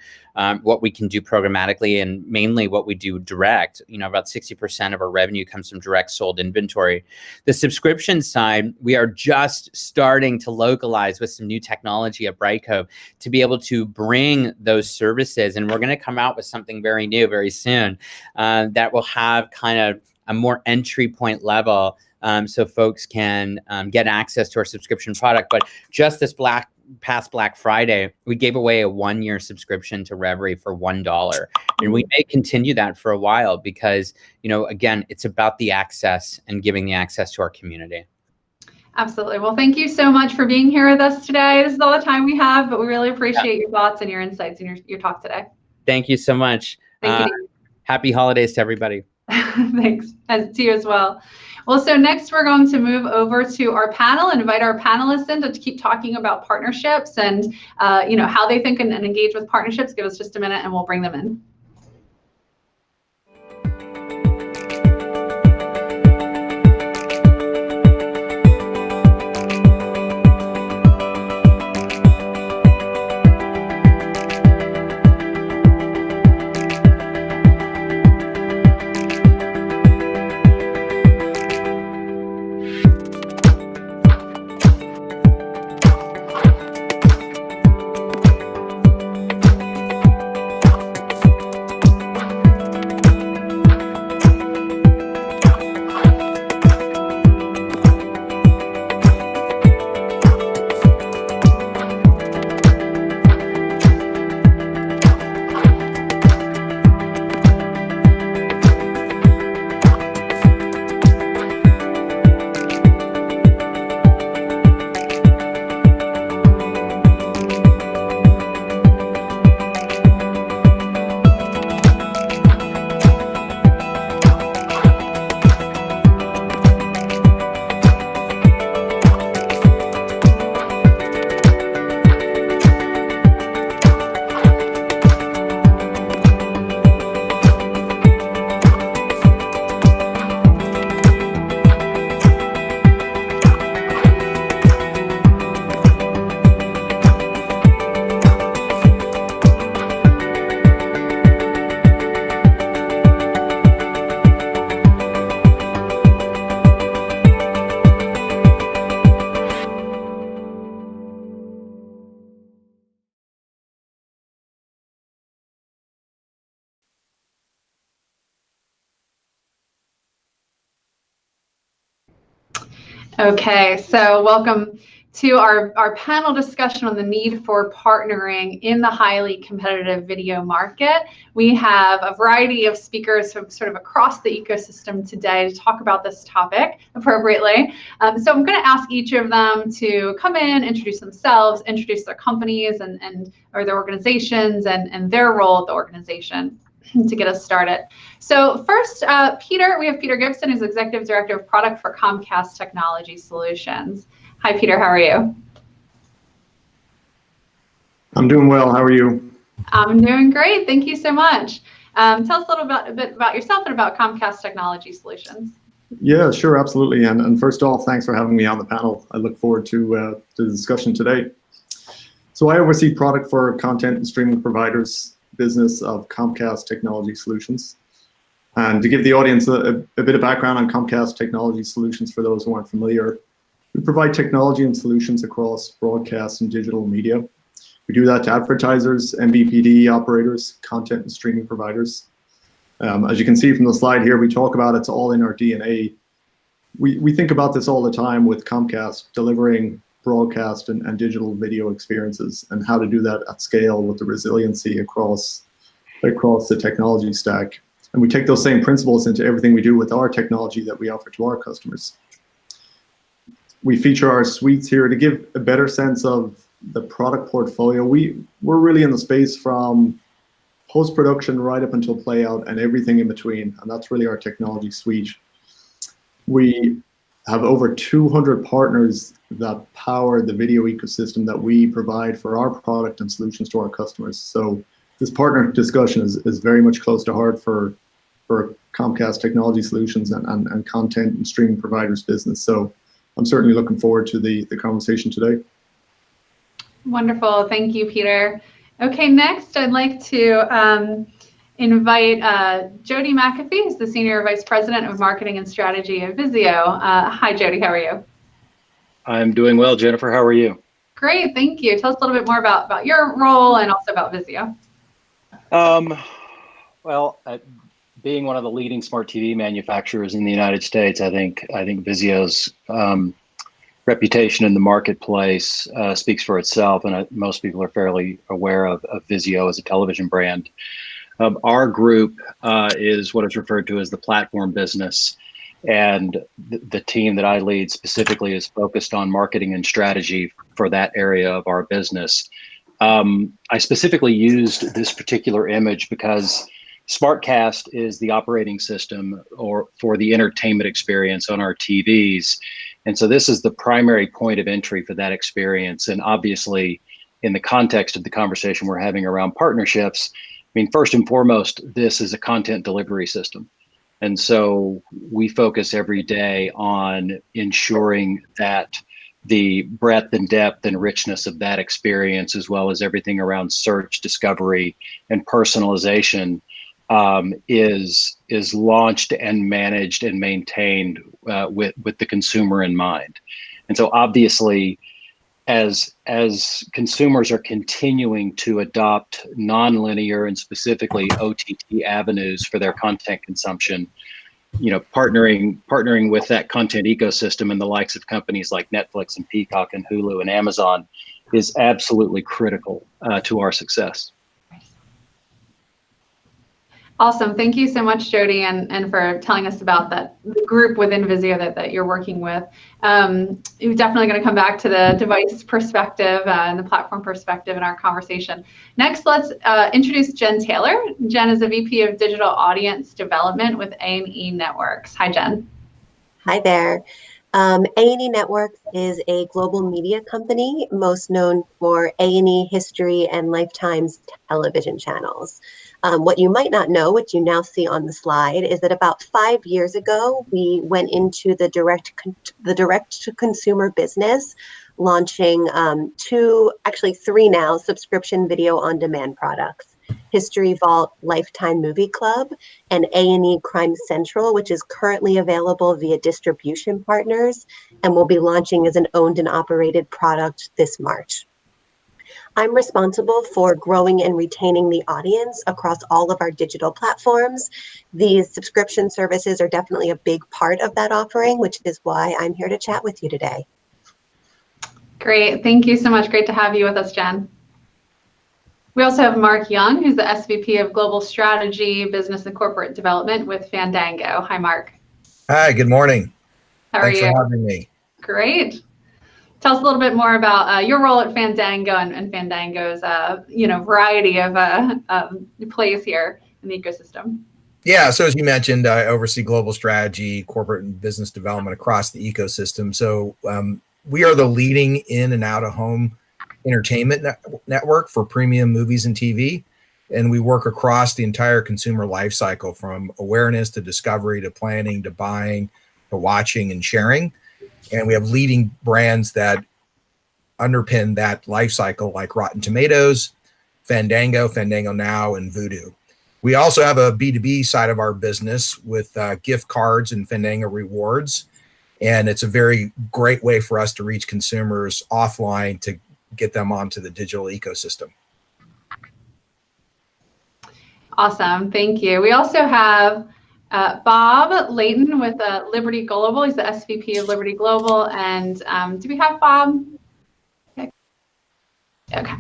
what we can do programmatically, and mainly what we do direct. You know, about 60% of our revenue comes from direct sold inventory. The subscription side, we are just starting to localize with some new technology at Brightcove to be able to bring those services. And we're going to come out with something very new very soon that will have kind of a more entry point level. So folks can get access to our subscription product. But just this past Black Friday, we gave away a 1-year subscription to Reverie for $1. And we may continue that for a while because, you know, again, it's about the access and giving the access to our community. Absolutely. Well, thank you so much for being here with us today. This is all the time we have, but we really appreciate your thoughts and your insights and your talk today. Thank you so much. Thank you. Happy holidays to everybody. Thanks. And to you as well. Well, so next we're going to move over to our panel and invite our panelists in to keep talking about partnerships and you know, how they think and engage with partnerships. Give us just a minute and we'll bring them in. Okay, so welcome to our panel discussion on the need for partnering in the highly competitive video market. We have a variety of speakers from sort of across the ecosystem today to talk about this topic appropriately. So I'm going to ask each of them to come in, introduce themselves, introduce their companies and or their organizations and their role at the organization to get us started. So first, we have Peter Gibson, who's Executive Director of Product for Comcast Technology Solutions. Hi, Peter, how are you? I'm doing well. How are you? I'm doing great. Thank you so much. Tell us a bit about yourself and about Comcast Technology Solutions. Yeah, sure, absolutely. And first off, thanks for having me on the panel. I look forward to the discussion today. So I oversee product for content and streaming providers business of Comcast Technology Solutions. And to give the audience a bit of background on Comcast Technology Solutions for those who aren't familiar, we provide technology and solutions across broadcast and digital media. We do that to advertisers, MVPD operators, content and streaming providers. As you can see from the slide here, we talk about it's all in our DNA. We think about this all the time with Comcast, delivering broadcast and digital video experiences and how to do that at scale with the resiliency across the technology stack. And we take those same principles into everything we do with our technology that we offer to our customers. We feature our suites here to give a better sense of the product portfolio. We're really in the space from post-production right up until play out and everything in between. And that's really our technology suite. We have over 200 partners that power the video ecosystem that we provide for our product and solutions to our customers. So this partner discussion is very much close to heart for Comcast Technology Solutions and content and streaming providers business. So I'm certainly looking forward to the conversation today. Wonderful. Thank you, Peter. Okay, next I'd like to invite Jody McAfee, who's the Senior Vice President of Marketing and Strategy at Vizio. Hi, Jody. How are you? I'm doing well, Jennifer. How are you? Great. Thank you. Tell us a little bit more about your role and also about Vizio. Well, being one of the leading smart TV manufacturers in the United States, I think Vizio's reputation in the marketplace speaks for itself, and most people are fairly aware of Vizio as a television brand. Our group is what is referred to as the platform business, and the team that I lead specifically is focused on marketing and strategy for that area of our business. I specifically used this particular image because SmartCast is the operating system for the entertainment experience on our TVs. And so this is the primary point of entry for that experience. And obviously, in the context of the conversation we're having around partnerships, I mean, first and foremost, this is a content delivery system. And so we focus every day on ensuring that the breadth and depth and richness of that experience, as well as everything around search, discovery, and personalization, is launched and managed and maintained with the consumer in mind. And so obviously, as consumers are continuing to adopt nonlinear and specifically OTT avenues for their content consumption, partnering with that content ecosystem and the likes of companies like Netflix and Peacock and Hulu and Amazon is absolutely critical to our success. Awesome. Thank you so much, Jody, and for telling us about that group within Vizio that you're working with. You're definitely going to come back to the device perspective and the platform perspective in our conversation. Next, let's introduce Jen Taylor. Jen is a VP of Digital Audience Development with A&E Networks. Hi, Jen. Hi there. A&E Networks is a global media company most known for A&E History and Lifetime's television channels. What you might not know, which you now see on the slide, is that about 5 years ago, we went into the direct-to-consumer business, launching three now, subscription video on-demand products. History Vault Lifetime Movie Club, and A&E Crime Central, which is currently available via distribution partners and will be launching as an owned and operated product this March. I'm responsible for growing and retaining the audience across all of our digital platforms. These subscription services are definitely a big part of that offering, which is why I'm here to chat with you today. Great. Thank you so much. Great to have you with us, Jen. We also have Mark Young, who's the SVP of Global Strategy, Business and Corporate Development with Fandango. Hi, Mark. Hi, good morning. How are Thanks you? for having me. Great. Tell us a little bit more about your role at Fandango and Fandango's variety of plays here in the ecosystem. Yeah, so as you mentioned, I oversee global strategy, corporate and business development across the ecosystem. So we are the leading in and out of home entertainment network for premium movies and TV. And we work across the entire consumer life cycle, from awareness to discovery to planning to buying to watching and sharing. And we have leading brands that underpin that life cycle, like Rotten Tomatoes, Fandango, Fandango Now, and Vudu. We also have a B2B side of our business with gift cards and Fandango Rewards. And it's a very great way for us to reach consumers offline to get them onto the digital ecosystem. Awesome. Thank you. We also have Bob Layton with Liberty Global. He's the SVP of Liberty Global. And do we have Bob? Okay.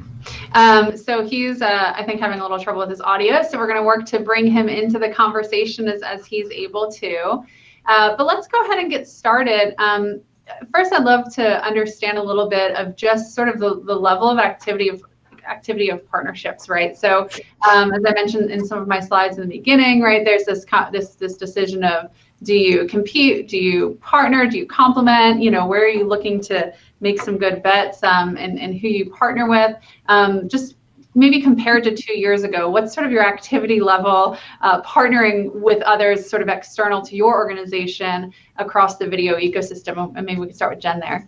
So he's, I think, having a little trouble with his audio. So we're going to work to bring him into the conversation as he's able to. But let's go ahead and get started. First, I'd love to understand a little bit of just sort of the level of activity of partnerships, right? So as I mentioned in some of my slides in the beginning, right, there's this decision of, do you compete, do you partner, do you complement, where are you looking to make some good bets, and who you partner with. Just maybe compared to 2 years ago, what's sort of your activity level partnering with others sort of external to your organization across the video ecosystem? And maybe we can start with Jen there.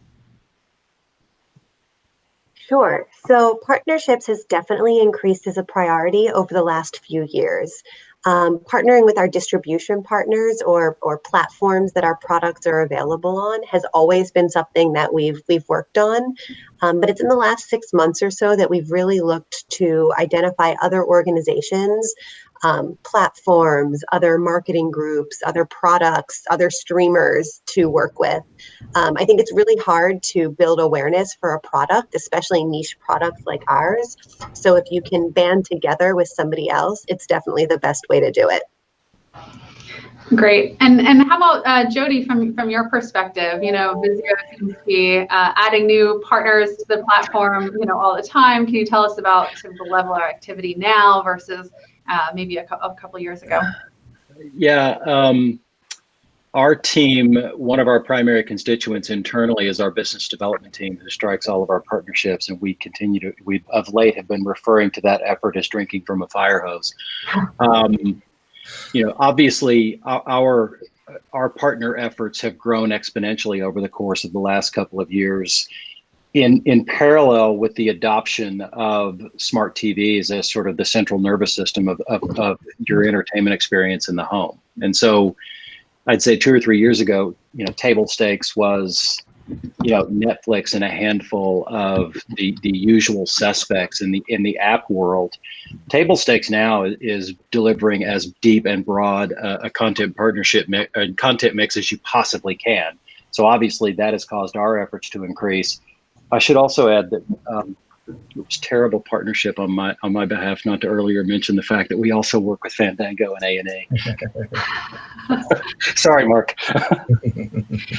Sure. So partnerships has definitely increased as a priority over the last few years. Partnering with our distribution partners or platforms that our products are available on has always been something that we've worked on. But it's in the last 6 months or so that we've really looked to identify other organizations, platforms, other marketing groups, other products, other streamers to work with. I think it's really hard to build awareness for a product, especially niche products like ours. So if you can band together with somebody else, it's definitely the best way to do it. Great. And how about Jody, from your perspective? Vizio seems to be adding new partners to the platform, all the time. Can you tell us about sort of the level of activity now versus maybe a couple years ago? Yeah. Our team, one of our primary constituents internally is our business development team, who strikes all of our partnerships, and we of late have been referring to that effort as drinking from a fire hose. Obviously our partner efforts have grown exponentially over the course of the last couple of years, in parallel with the adoption of smart TVs as sort of the central nervous system of your entertainment experience in the home. And so I'd say 2 or 3 years ago, table stakes was, Netflix and a handful of the usual suspects in the app world. Table stakes now is delivering as deep and broad a content content mix as you possibly can. So obviously that has caused our efforts to increase. I should also add that it was terrible partnership on my behalf not to earlier mention the fact that we also work with Fandango and A&E. Sorry, Mark.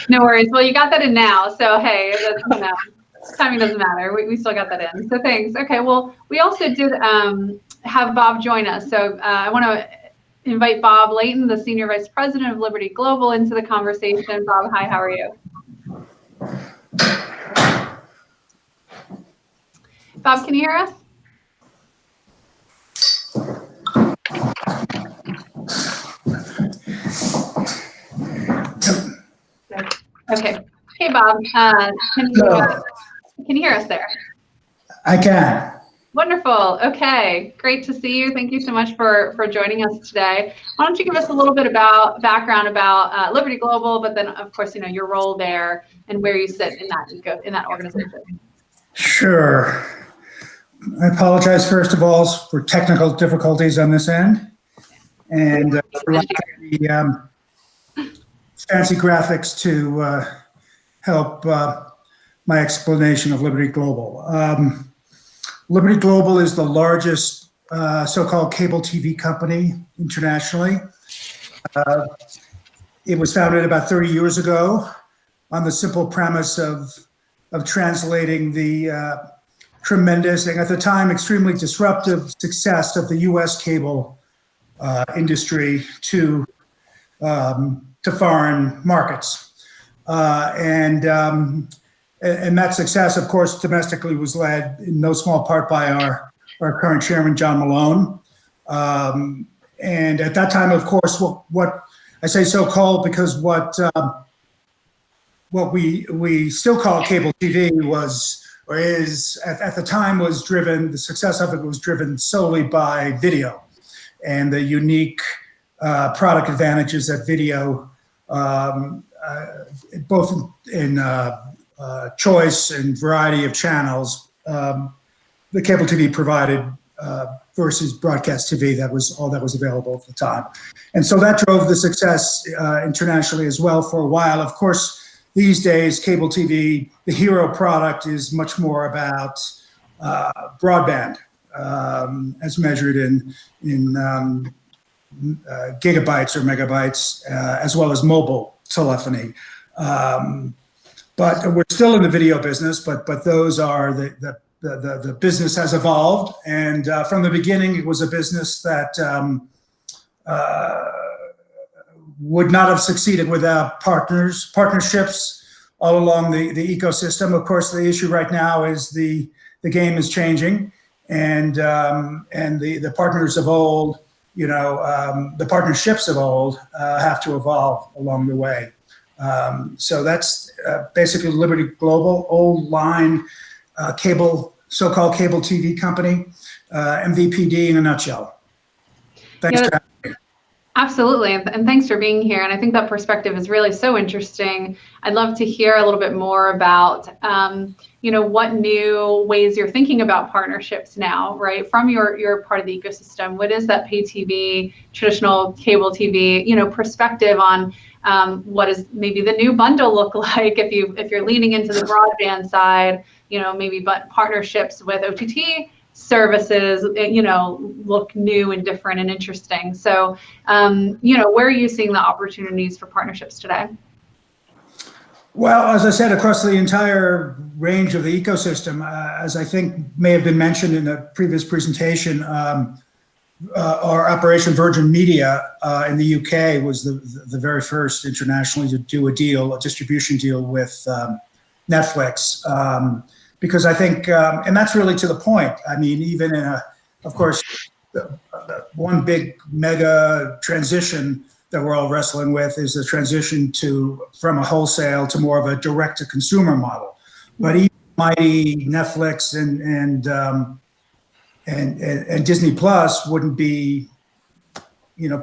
No worries. Well, you got that in now, so hey, timing doesn't matter. We still got that in. So thanks. Okay. Well, we also did have Bob join us. So I want to invite Bob Layton, the Senior Vice President of Liberty Global, into the conversation. Bob, hi. How are you? Bob, can you hear us? Okay. Hey, Bob. Can you hear us there? I can. Wonderful. Okay. Great to see you. Thank you so much for joining us today. Why don't you give us a little bit about background about Liberty Global, but then of course, your role there and where you sit in that organization. Sure. I apologize first of all for technical difficulties on this end, and for lack of the fancy graphics to help my explanation of Liberty Global. Liberty Global is the largest so-called cable TV company internationally. It was founded about 30 years ago on the simple premise of translating the tremendous and at the time extremely disruptive success of the U.S. cable industry to foreign markets, and that success, of course, domestically was led in no small part by our current chairman, John Malone. And at that time, of course, what I say so-called because what we still call cable TV was or is at the time was driven. The success of it was driven solely by video and the unique product advantages that video, both in choice and variety of channels, the cable TV provided versus broadcast TV. That was all that was available at the time. And so that drove the success internationally as well for a while. Of course, these days, cable TV, the hero product is much more about broadband as measured in gigabytes or megabytes, as well as mobile telephony. But we're still in the video business, but those are the business has evolved. And from the beginning, it was a business that would not have succeeded without partnerships all along the ecosystem. Of course, the issue right now is the game is changing, and the partners of old, the partnerships of old have to evolve along the way. So that's basically Liberty Global, old line cable, so-called cable TV company, MVPD in a nutshell. Thanks. Absolutely, and thanks for being here. And I think that perspective is really so interesting. I'd love to hear a little bit more about, what new ways you're thinking about partnerships now, right? From your part of the ecosystem, what is that pay TV, traditional cable TV, perspective on what is maybe the new bundle look like if you're leaning into the broadband side, maybe partnerships with OTT services, look new and different and interesting. So, where are you seeing the opportunities for partnerships today? Well, as I said, across the entire range of the ecosystem, as I think may have been mentioned in a previous presentation, our Operation Virgin Media in the UK was the very first internationally to do a distribution deal with Netflix. Because I think, and that's really to the point. I mean, even in of course, one big mega transition that we're all wrestling with is the transition from a wholesale to more of a direct-to-consumer model. But even mighty Netflix and Disney Plus wouldn't be,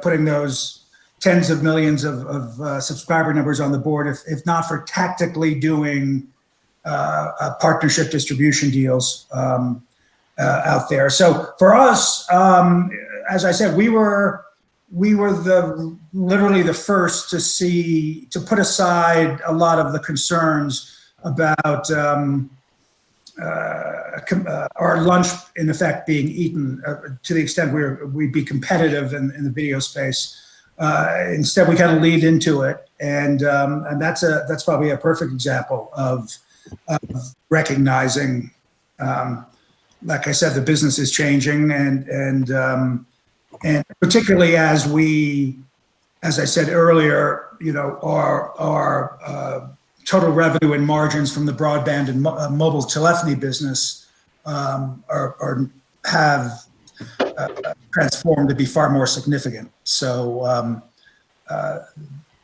putting those tens of millions of subscriber numbers on the board if not for tactically doing partnership distribution deals out there. So for us, as I said, we were literally the first to put aside a lot of the concerns about our lunch in effect being eaten to the extent we'd be competitive in the video space. Instead, we kind of leaned into it, and that's probably a perfect example of recognizing, like I said, the business is changing, and particularly as I said earlier, our total revenue and margins from the broadband and mobile telephony business have transformed to be far more significant. So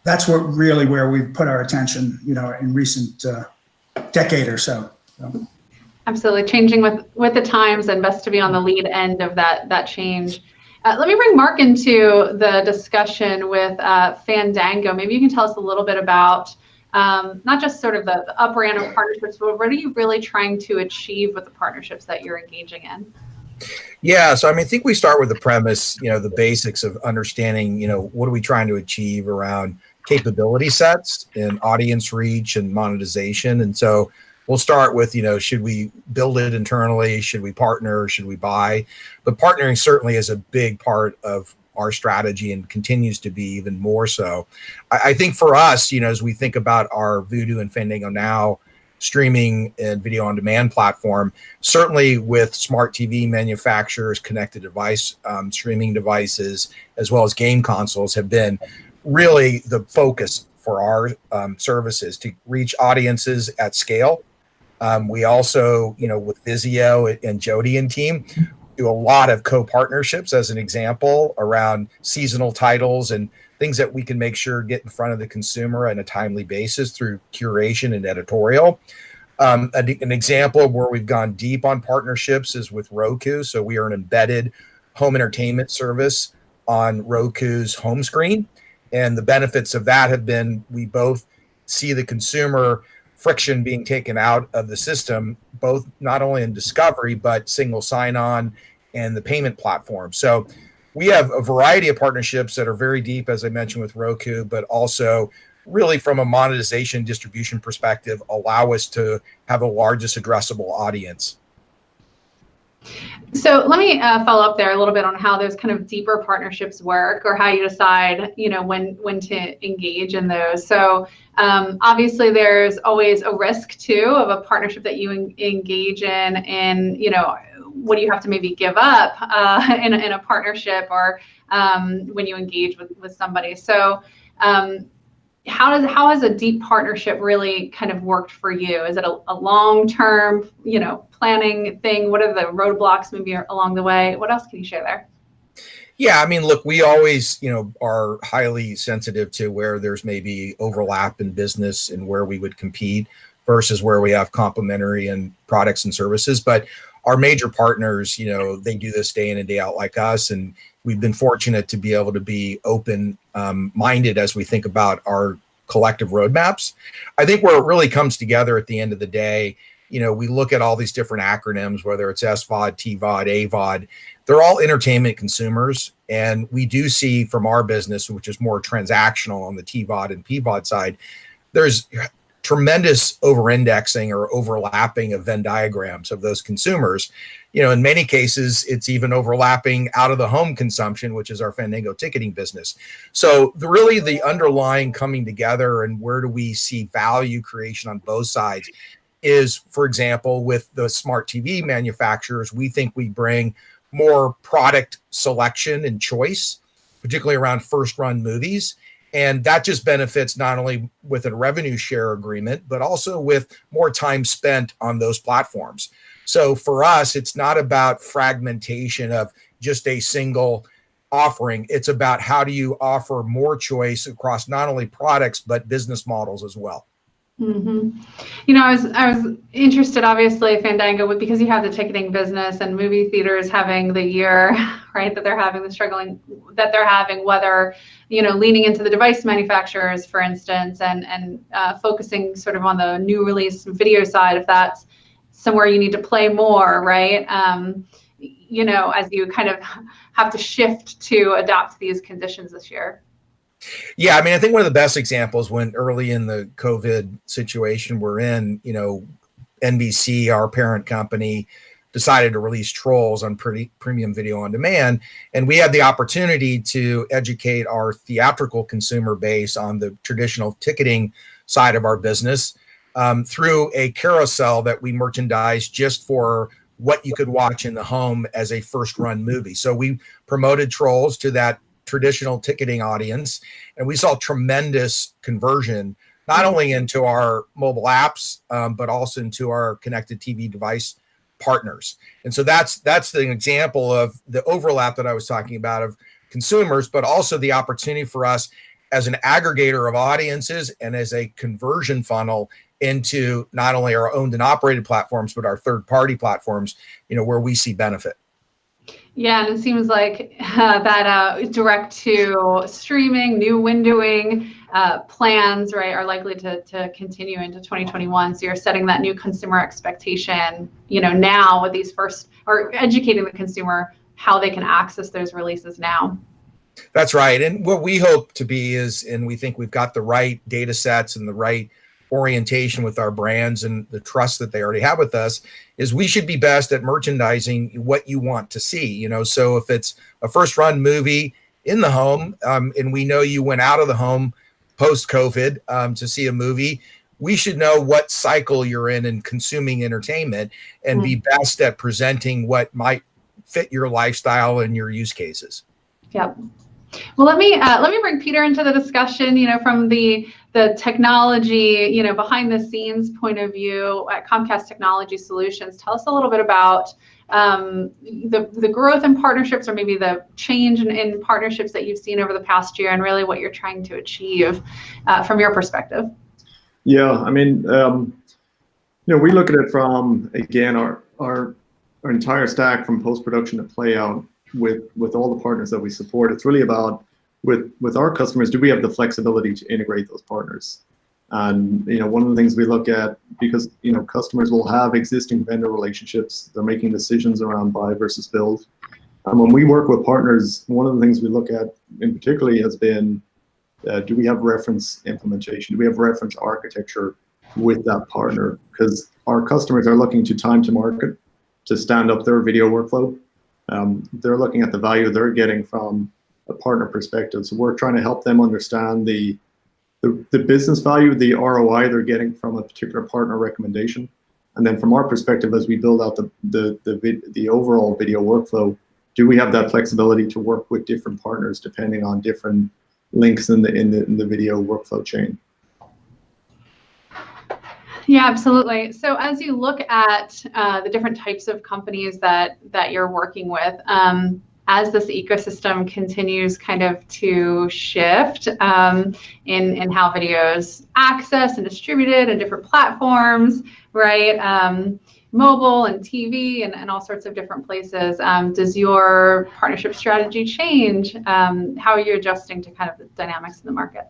that's where we've put our attention, in recent decade or so. Absolutely, changing with the times, and best to be on the lead end of that change. Let me bring Mark into the discussion with Fandango. Maybe you can tell us a little bit about not just sort of the upper end of partnerships, but what are you really trying to achieve with the partnerships that you're engaging in? Yeah, so I mean, I think we start with the premise, the basics of understanding, what are we trying to achieve around capability sets and audience reach and monetization. And so we'll start with, should we build it internally? Should we partner? Should we buy? But partnering certainly is a big part of our strategy and continues to be even more so. I think for us, as we think about our Vudu and Fandango Now streaming and video on demand platform, certainly with smart TV manufacturers, connected device streaming devices, as well as game consoles have been really the focus for our services to reach audiences at scale. We also, with Vizio and Jody and team, do a lot of co-partnerships, as an example, around seasonal titles and things that we can make sure get in front of the consumer on a timely basis through curation and editorial. An example where we've gone deep on partnerships is with Roku. So we are an embedded home entertainment service on Roku's home screen. And the benefits of that have been we both see the consumer friction being taken out of the system, both not only in discovery, but single sign-on and the payment platform. So we have a variety of partnerships that are very deep, as I mentioned, with Roku, but also really from a monetization distribution perspective, allow us to have the largest addressable audience. So let me follow up there a little bit on how those kind of deeper partnerships work, or how you decide, when to engage in those. So obviously there's always a risk too of a partnership that you engage in, and what do you have to maybe give up in a partnership, or when you engage with somebody. So how has a deep partnership really kind of worked for you? Is it a long-term, planning thing? What are the roadblocks maybe along the way? What else can you share there? Yeah, I mean, look, we always, are highly sensitive to where there's maybe overlap in business and where we would compete versus where we have complementary and products and services. But our major partners, they do this day in and day out like us. And we've been fortunate to be able to be open minded as we think about our collective roadmaps. I think where it really comes together at the end of the day, we look at all these different acronyms, whether it's SVOD, TVOD, AVOD, they're all entertainment consumers. And we do see from our business, which is more transactional on the TVOD and PVOD side, there's tremendous over-indexing or overlapping of Venn diagrams of those consumers. In many cases, it's even overlapping out of the home consumption, which is our Fandango ticketing business. So really the underlying coming together and where do we see value creation on both sides is, for example, with the smart TV manufacturers, we think we bring more product selection and choice, particularly around first run movies. And that just benefits not only with a revenue share agreement, but also with more time spent on those platforms. So for us, it's not about fragmentation of just a single offering. It's about how do you offer more choice across not only products, but business models as well. Mm-hmm. I was interested, obviously, Fandango, because you have the ticketing business and movie theaters having the year, right, that they're having, the struggling that they're having, whether, leaning into the device manufacturers, for instance, and focusing sort of on the new release video side, if that's somewhere you need to play more, right? As you kind of have to shift to adapt to these conditions this year. Yeah, I mean, I think one of the best examples when early in the COVID situation we're in, NBC, our parent company, decided to release Trolls on premium video on demand. And we had the opportunity to educate our theatrical consumer base on the traditional ticketing side of our business through a carousel that we merchandise just for what you could watch in the home as a first run movie. So we promoted Trolls to that traditional ticketing audience, and we saw tremendous conversion, not only into our mobile apps, but also into our connected TV device partners. And so that's the example of the overlap that I was talking about of consumers, but also the opportunity for us as an aggregator of audiences and as a conversion funnel into not only our owned and operated platforms, but our third-party platforms, where we see benefit. Yeah, and it seems like that direct to streaming, new windowing plans, right, are likely to continue into 2021. So you're setting that new consumer expectation, now with these first, or educating the consumer how they can access those releases now. That's right. And what we hope to be is, and we think we've got the right data sets and the right orientation with our brands and the trust that they already have with us, is we should be best at merchandising what you want to see. So if it's a first run movie in the home, and we know you went out of the home post-COVID to see a movie, we should know what cycle you're in consuming entertainment, and be best at presenting what might fit your lifestyle and your use cases. Yep. Well, let me bring Peter into the discussion, from the technology, behind the scenes point of view at Comcast Technology Solutions. Tell us a little bit about the growth in partnerships, or maybe the change in partnerships that you've seen over the past year, and really what you're trying to achieve from your perspective. Yeah, I mean, we look at it from, again, our entire stack from post-production to play out with all the partners that we support. It's really about, with our customers, do we have the flexibility to integrate those partners? And one of the things we look at, because customers will have existing vendor relationships, they're making decisions around buy versus build. And when we work with partners, one of the things we look at in particularly has been, do we have reference implementation? Do we have reference architecture with that partner? Because our customers are looking to time to market to stand up their video workflow. They're looking at the value they're getting from a partner perspective. So we're trying to help them understand the business value, the ROI they're getting from a particular partner recommendation. And then from our perspective, as we build out the overall video workflow, do we have that flexibility to work with different partners depending on different links in the video workflow chain? Yeah, absolutely. So as you look at the different types of companies that you're working with, as this ecosystem continues kind of to shift in how videos accessed and distributed and different platforms, right? Mobile and TV and all sorts of different places. Does your partnership strategy change? How are you adjusting to kind of the dynamics in the market?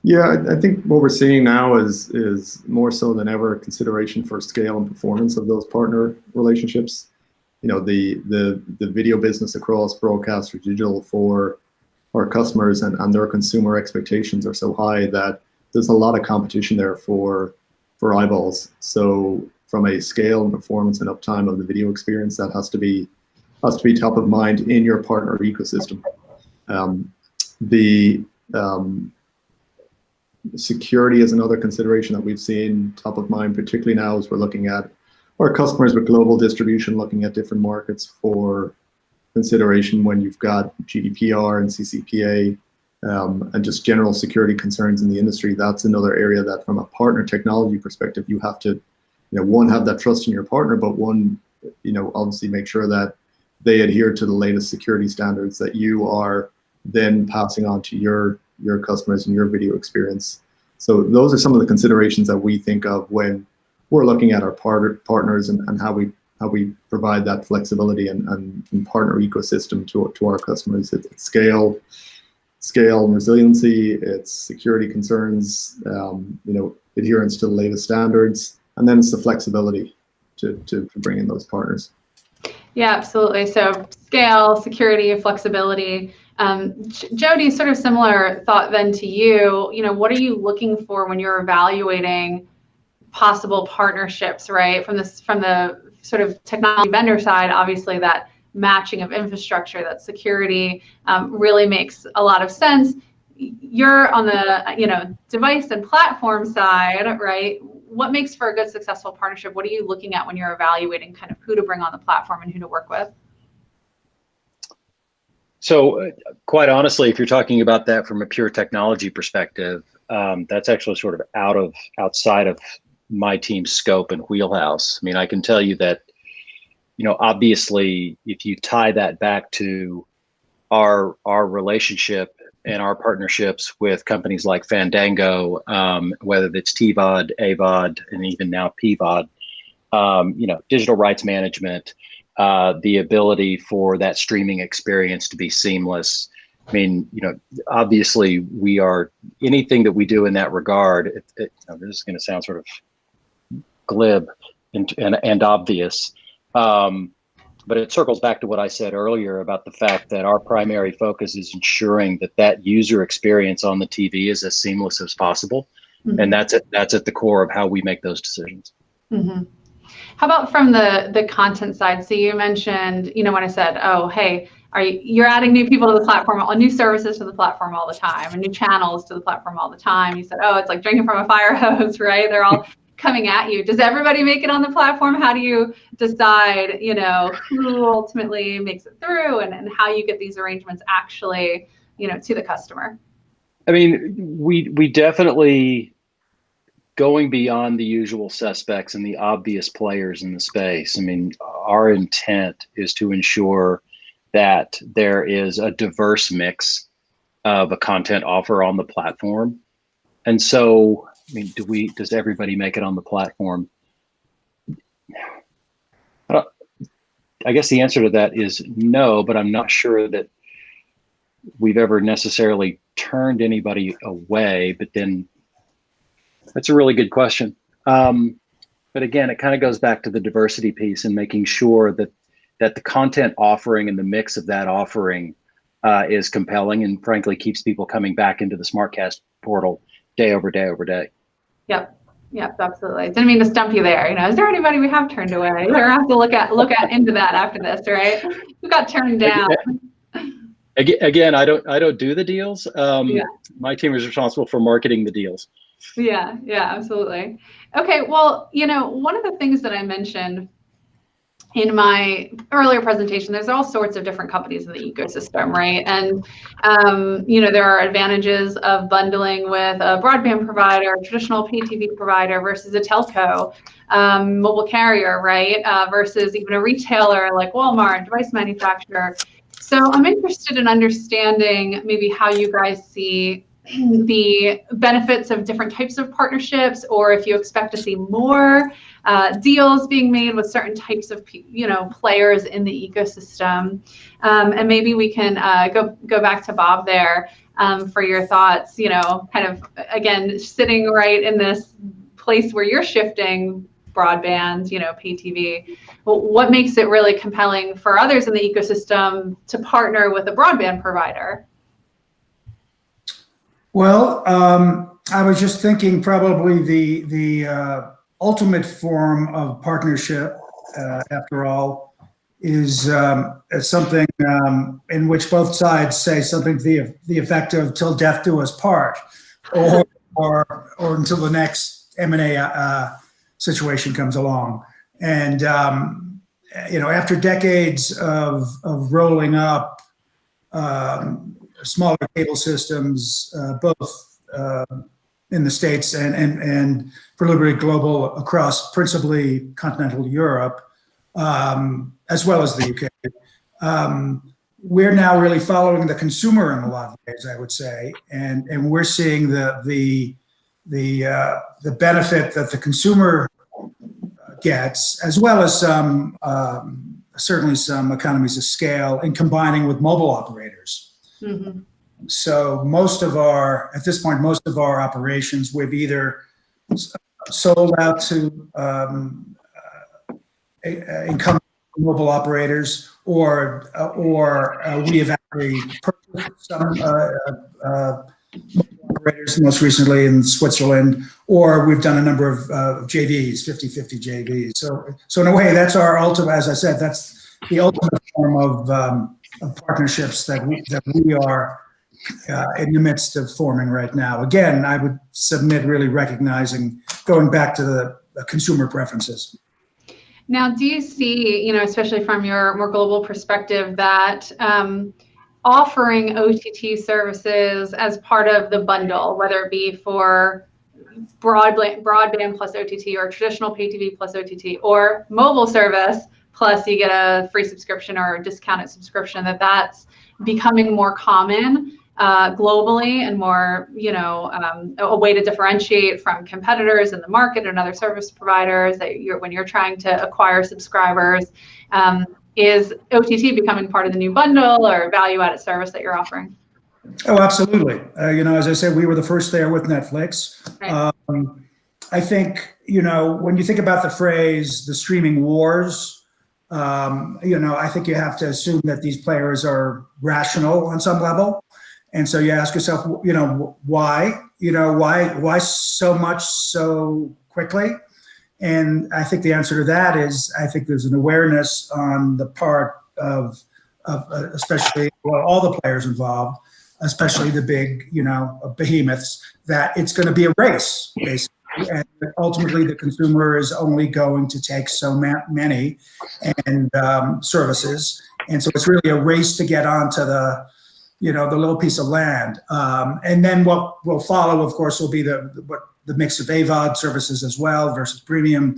Yeah, I think what we're seeing now is more so than ever consideration for scale and performance of those partner relationships. The video business across broadcast or digital for our customers and their consumer expectations are so high that there's a lot of competition there for eyeballs. So from a scale and performance and uptime of the video experience, that has to be top of mind in your partner ecosystem. Security is another consideration that we've seen top of mind, particularly now as we're looking at our customers with global distribution, looking at different markets for consideration when you've got GDPR and CCPA and just general security concerns in the industry. That's another area that from a partner technology perspective, you have to, one, have that trust in your partner, but one, obviously make sure that they adhere to the latest security standards that you are then passing on to your customers and your video experience. So those are some of the considerations that we think of when we're looking at our partners and how we provide that flexibility and partner ecosystem to our customers. It's scale and resiliency, it's security concerns, adherence to the latest standards, and then it's the flexibility to bring in those partners. Yeah, absolutely. So scale, security, flexibility. Jody, sort of similar thought then to you. What are you looking for when you're evaluating possible partnerships, right? From the sort of technology vendor side, obviously that matching of infrastructure, that security really makes a lot of sense. You're on the device and platform side, right? What makes for a good successful partnership? What are you looking at when you're evaluating kind of who to bring on the platform and who to work with? So quite honestly, if you're talking about that from a pure technology perspective, that's actually sort of outside of my team's scope and wheelhouse. I mean, I can tell you that, obviously, if you tie that back to our relationship and our partnerships with companies like Fandango, whether it's TVOD, AVOD, and even now PVOD, digital rights management, the ability for that streaming experience to be seamless, I mean, obviously we are, anything that we do in that regard, this is going to sound sort of glib and obvious, but it circles back to what I said earlier about the fact that our primary focus is ensuring that user experience on the TV is as seamless as possible. Mm-hmm. And that's at the core of how we make those decisions. Mm-hmm. How about from the content side? So you mentioned, when I said, oh, hey, you're adding new people to the platform, new services to the platform all the time, and new channels to the platform all the time. You said, oh, it's like drinking from a fire hose, right? They're all coming at you. Does everybody make it on the platform? How do you decide, who ultimately makes it through, and how you get these arrangements actually, to the customer? I mean, we definitely, going beyond the usual suspects and the obvious players in the space. I mean, our intent is to ensure that there is a diverse mix of a content offer on the platform. And so, I mean, does everybody make it on the platform? I guess the answer to that is no, but I'm not sure that we've ever necessarily turned anybody away. But then that's a really good question. But again, it kind of goes back to the diversity piece and making sure that the content offering and the mix of that offering is compelling and frankly keeps people coming back into the SmartCast portal day over day over day. Yep, absolutely. Didn't mean to stump you there. Is there anybody we have turned away? We're gonna have to look at into that after this, right? Who got turned down? Again, I don't do the deals. My team is responsible for marketing the deals. Yeah, absolutely. Okay, well, one of the things that I mentioned in my earlier presentation, there's all sorts of different companies in the ecosystem, right? And, there are advantages of bundling with a broadband provider, a traditional pay TV provider versus a telco, mobile carrier, right? Versus even a retailer like Walmart, device manufacturer. So I'm interested in understanding maybe how you guys see the benefits of different types of partnerships, or if you expect to see more deals being made with certain types of players in the ecosystem, and maybe we can go back to Bob there for your thoughts. Kind of again sitting right in this place where you're shifting broadband, pay TV. What makes it really compelling for others in the ecosystem to partner with a broadband provider? Well, I was just thinking probably the ultimate form of partnership, after all, is something in which both sides say something to the effect of "till death do us part," or until the next M&A situation comes along. And after decades of rolling up smaller cable systems, both in the States and presumably global across principally continental Europe, as well as the UK. We're now really following the consumer in a lot of ways, I would say, and we're seeing the benefit that the consumer gets, as well as certainly some economies of scale in combining with mobile operators. Mm-hmm. So at this point, most of our operations, we've either sold out to incumbent mobile operators, or we have actually purchased some mobile operators, most recently in Switzerland, or we've done a number of JVs, 50-50 JVs. So in a way, that's our ultimate, as I said, that's the ultimate form of partnerships that we are in the midst of forming right now. Again, I would submit really recognizing, going back to the consumer preferences. Now, do you see, especially from your more global perspective, that offering OTT services as part of the bundle, whether it be for broadband plus OTT, or traditional pay TV plus OTT, or mobile service plus you get a free subscription or a discounted subscription, that's becoming more common globally, and more, a way to differentiate from competitors in the market and other service providers when you're trying to acquire subscribers? Is OTT becoming part of the new bundle or value-added service that you're offering? Oh, absolutely. As I said, we were the first there with Netflix. Right. I think, when you think about the phrase, the streaming wars, I think you have to assume that these players are rational on some level. And so you ask yourself, why? Why so much so quickly? And I think the answer to that is, I think there's an awareness on the part of especially all the players involved, especially the big, behemoths, that it's going to be a race, basically. And ultimately, the consumer is only going to take so many and services. And so it's really a race to get onto the little piece of land. And then what will follow, of course, will be the mix of AVOD services as well versus premium.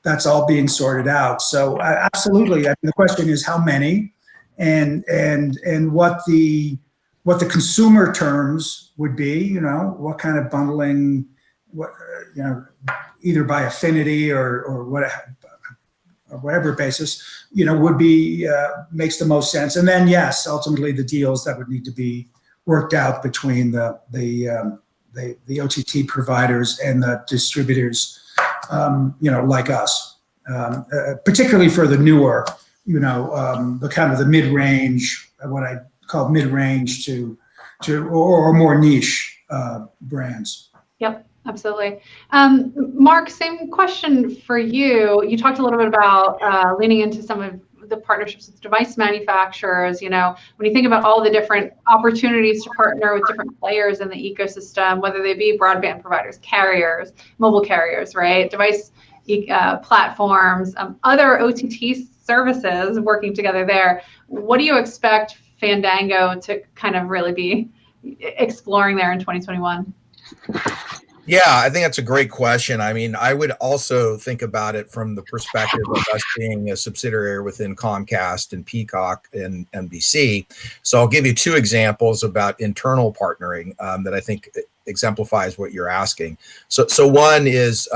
That's all being sorted out. So absolutely, the question is how many, and what the consumer terms would be. What kind of bundling, either by affinity or whatever basis, would be makes the most sense. And then yes, ultimately the deals that would need to be worked out between the OTT providers and the distributors, like us, particularly for the newer, the kind of the mid-range, what I call mid-range to or more niche brands. Yep, absolutely. Mark, same question for you. You talked a little bit about leaning into some of the partnerships with device manufacturers. When you think about all the different opportunities to partner with different players in the ecosystem, whether they be broadband providers, carriers, mobile carriers, right? Device platforms, other OTT services working together there. What do you expect Fandango to kind of really be exploring there in 2021? Yeah, I think that's a great question. I mean, I would also think about it from the perspective of us being a subsidiary within Comcast and Peacock and NBC. So I'll give you two examples about internal partnering that I think exemplifies what you're asking. So one is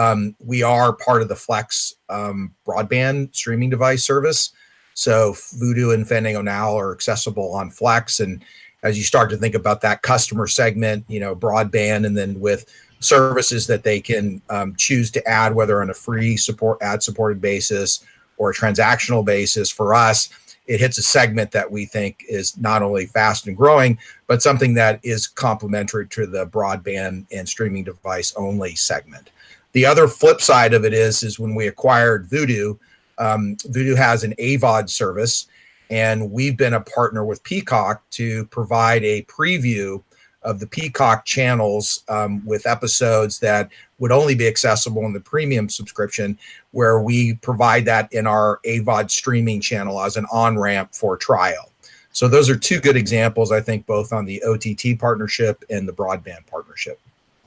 we are part of the Flex broadband streaming device service. So Vudu and Fandango Now are accessible on Flex. And as you start to think about that customer segment, broadband, and then with services that they can choose to add, whether on a free ad-supported basis or a transactional basis, for us, it hits a segment that we think is not only fast and growing, but something that is complementary to the broadband and streaming device only segment. The other flip side of it is when we acquired Vudu, Vudu has an AVOD service, and we've been a partner with Peacock to provide a preview of the Peacock channels with episodes that would only be accessible in the premium subscription, where we provide that in our AVOD streaming channel as an on-ramp for trial. So those are two good examples, I think, both on the OTT partnership and the broadband partnership.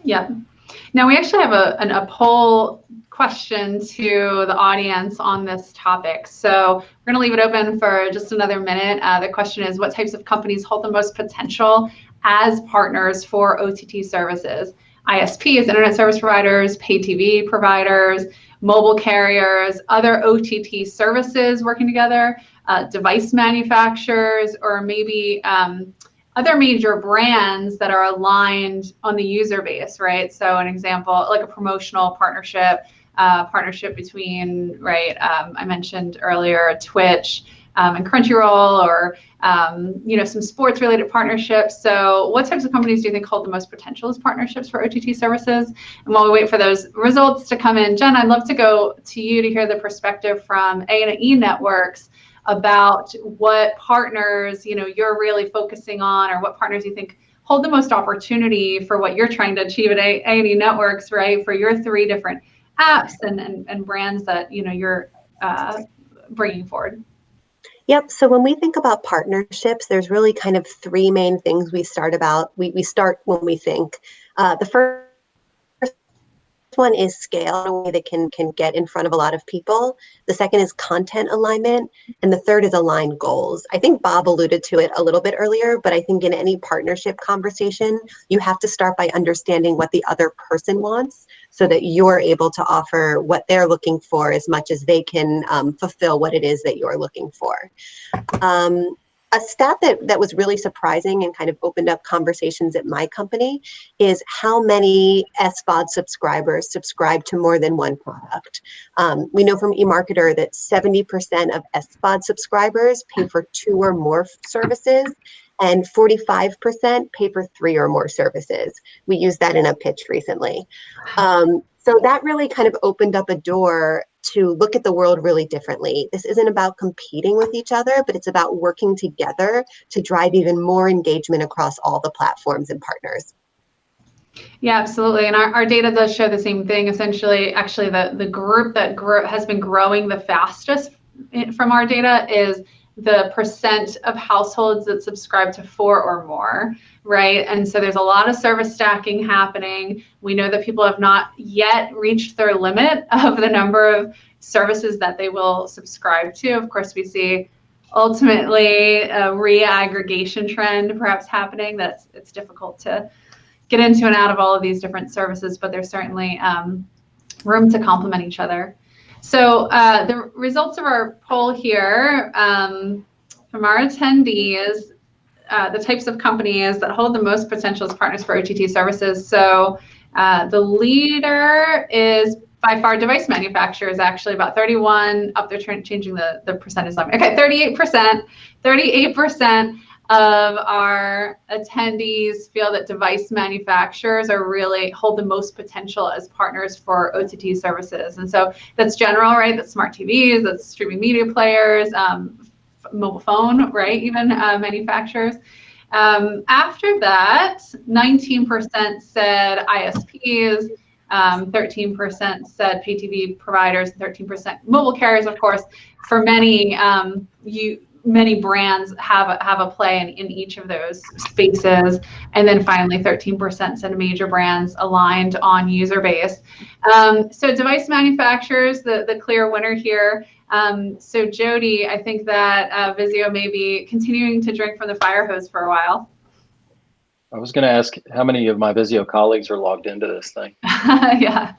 Yeah. Now we actually have a poll question to the audience on this topic. So we're going to leave it open for just another minute. The question is, what types of companies hold the most potential as partners for OTT services? ISPs, internet service providers, pay TV providers, mobile carriers, other OTT services working together, device manufacturers, or maybe other major brands that are aligned on the user base, right? So an example, like a promotional partnership between, right, I mentioned earlier, Twitch and Crunchyroll, or some sports-related partnerships. So what types of companies do you think hold the most potential as partnerships for OTT services? And while we wait for those results to come in, Jen, I'd love to go to you to hear the perspective from A&E Networks about what partners you're really focusing on, or what partners you think hold the most opportunity for what you're trying to achieve at A&E Networks, right? For your 3 different apps and brands that you're bringing forward. Yep. So when we think about partnerships, there's really kind of 3 main things we start when we think. The first one is scale in a way that can get in front of a lot of people. The second is content alignment. And the third is aligned goals. I think Bob alluded to it a little bit earlier, but I think in any partnership conversation, you have to start by understanding what the other person wants, so that you're able to offer what they're looking for as much as they can fulfill what it is that you're looking for. A stat that was really surprising and kind of opened up conversations at my company is how many SVOD subscribers subscribe to more than one product. We know from eMarketer that 70% of SVOD subscribers pay for 2 or more services, and 45% pay for 3 or more services. We used that in a pitch recently. So that really kind of opened up a door to look at the world really differently. This isn't about competing with each other, but it's about working together to drive even more engagement across all the platforms and partners. Yeah, absolutely. And our data does show the same thing. Essentially, actually, the group that has been growing the fastest from our data is the percent of households that subscribe to 4 or more, right? And so there's a lot of service stacking happening. We know that people have not yet reached their limit of the number of services that they will subscribe to. Of course, we see ultimately a re-aggregation trend perhaps happening. It's difficult to get into and out of all of these different services, but there's certainly room to complement each other. So the results of our poll here from our attendees, the types of companies that hold the most potential as partners for OTT services. So the leader is by far device manufacturers, actually about 31, up they're changing the percentage line. Okay, 38% of our attendees feel that device manufacturers really hold the most potential as partners for OTT services. And so that's general, right? That's smart TVs, that's streaming media players, mobile phone, right? Even manufacturers. After that, 19% said ISPs, 13% said pay TV providers, 13% mobile carriers, of course. For many, many brands have a play in each of those spaces. And then finally, 13% said major brands aligned on user base. So device manufacturers, the clear winner here. So Jody, I think that Vizio may be continuing to drink from the fire hose for a while. I was going to ask how many of my Vizio colleagues are logged into this thing. Yeah.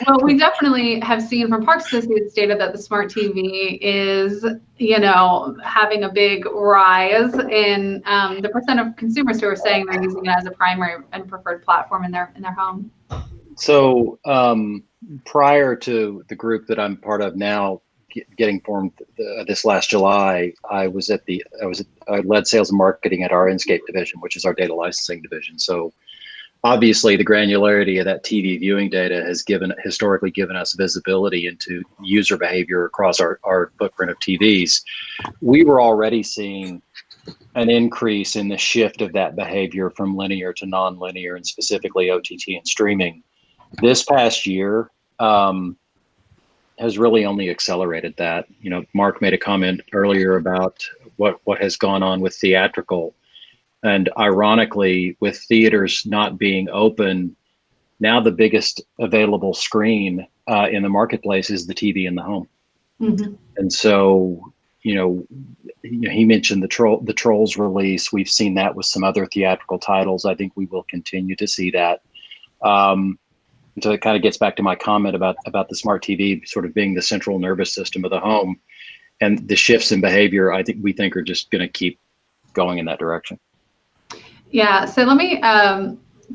Well, we definitely have seen from Parks Associates data that the smart TV is, having a big rise in the percent of consumers who are saying they're using it as a primary and preferred platform in their home. So prior to the group that I'm part of now getting formed this last July, I led sales and marketing at our Inscape division, which is our data licensing division. So obviously the granularity of that TV viewing data has historically given us visibility into user behavior across our footprint of TVs. We were already seeing an increase in the shift of that behavior from linear to non-linear, and specifically OTT and streaming. This past year has really only accelerated that. Mark made a comment earlier about what has gone on with theatrical. And ironically, with theaters not being open, now the biggest available screen in the marketplace is the TV in the home. Mm-hmm. And so, he mentioned the Trolls release. We've seen that with some other theatrical titles. I think we will continue to see that. So it kind of gets back to my comment about the smart TV sort of being the central nervous system of the home, and the shifts in behavior. We think are just going to keep going in that direction. Yeah, so let me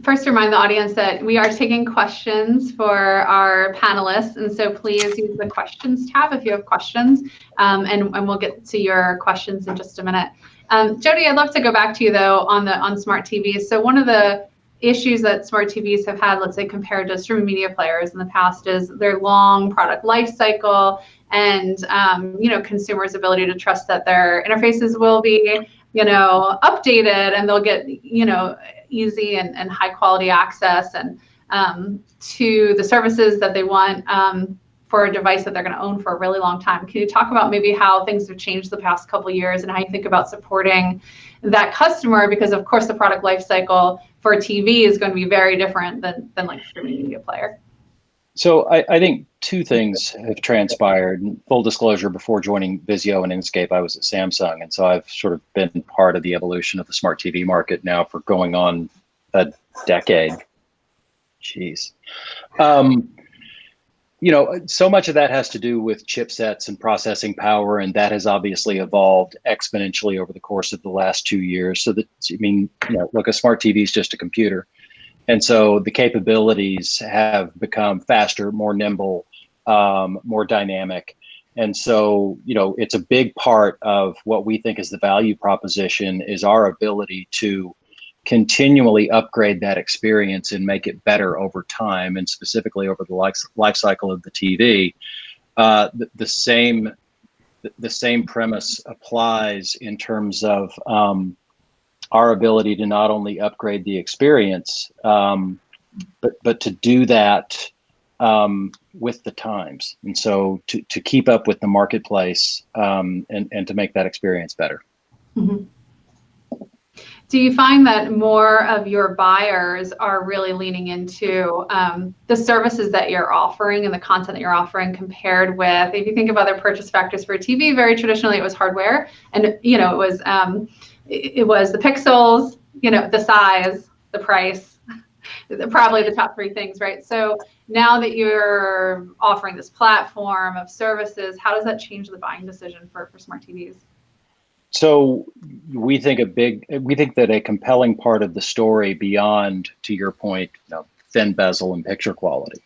first remind the audience that we are taking questions for our panelists. And so please use the questions tab if you have questions, and we'll get to your questions in just a minute. Jody, I'd love to go back to you though on smart TVs. So one of the issues that smart TVs have had, let's say compared to streaming media players in the past, is their long product life cycle and consumers' ability to trust that their interfaces will be updated and they'll get, easy and high quality access and to the services that they want for a device that they're going to own for a really long time. Can you talk about maybe how things have changed the past couple of years and how you think about supporting that customer? Because of course the product life cycle for TV is going to be very different than like a streaming media player. So I think two things have transpired. Full disclosure, before joining Vizio and Inscape, I was at Samsung. And so I've sort of been part of the evolution of the smart TV market now for going on a decade. Jeez. So much of that has to do with chipsets and processing power, and that has obviously evolved exponentially over the course of the last 2 years. So look, a smart TV is just a computer. And so the capabilities have become faster, more nimble, more dynamic. And so, it's a big part of what we think is the value proposition is our ability to continually upgrade that experience and make it better over time, and specifically over the life cycle of the TV. The same premise applies in terms of our ability to not only upgrade the experience, but to do that with the times, and so to keep up with the marketplace and to make that experience better. Mm-hmm. Do you find that more of your buyers are really leaning into the services that you're offering and the content that you're offering compared with, if you think of other purchase factors for a TV, very traditionally it was hardware, and it was the pixels, the size, the price, probably the top three things, right? So now that you're offering this platform of services, how does that change the buying decision for smart TVs? So we think that a compelling part of the story, beyond, to your point, thin bezel and picture quality,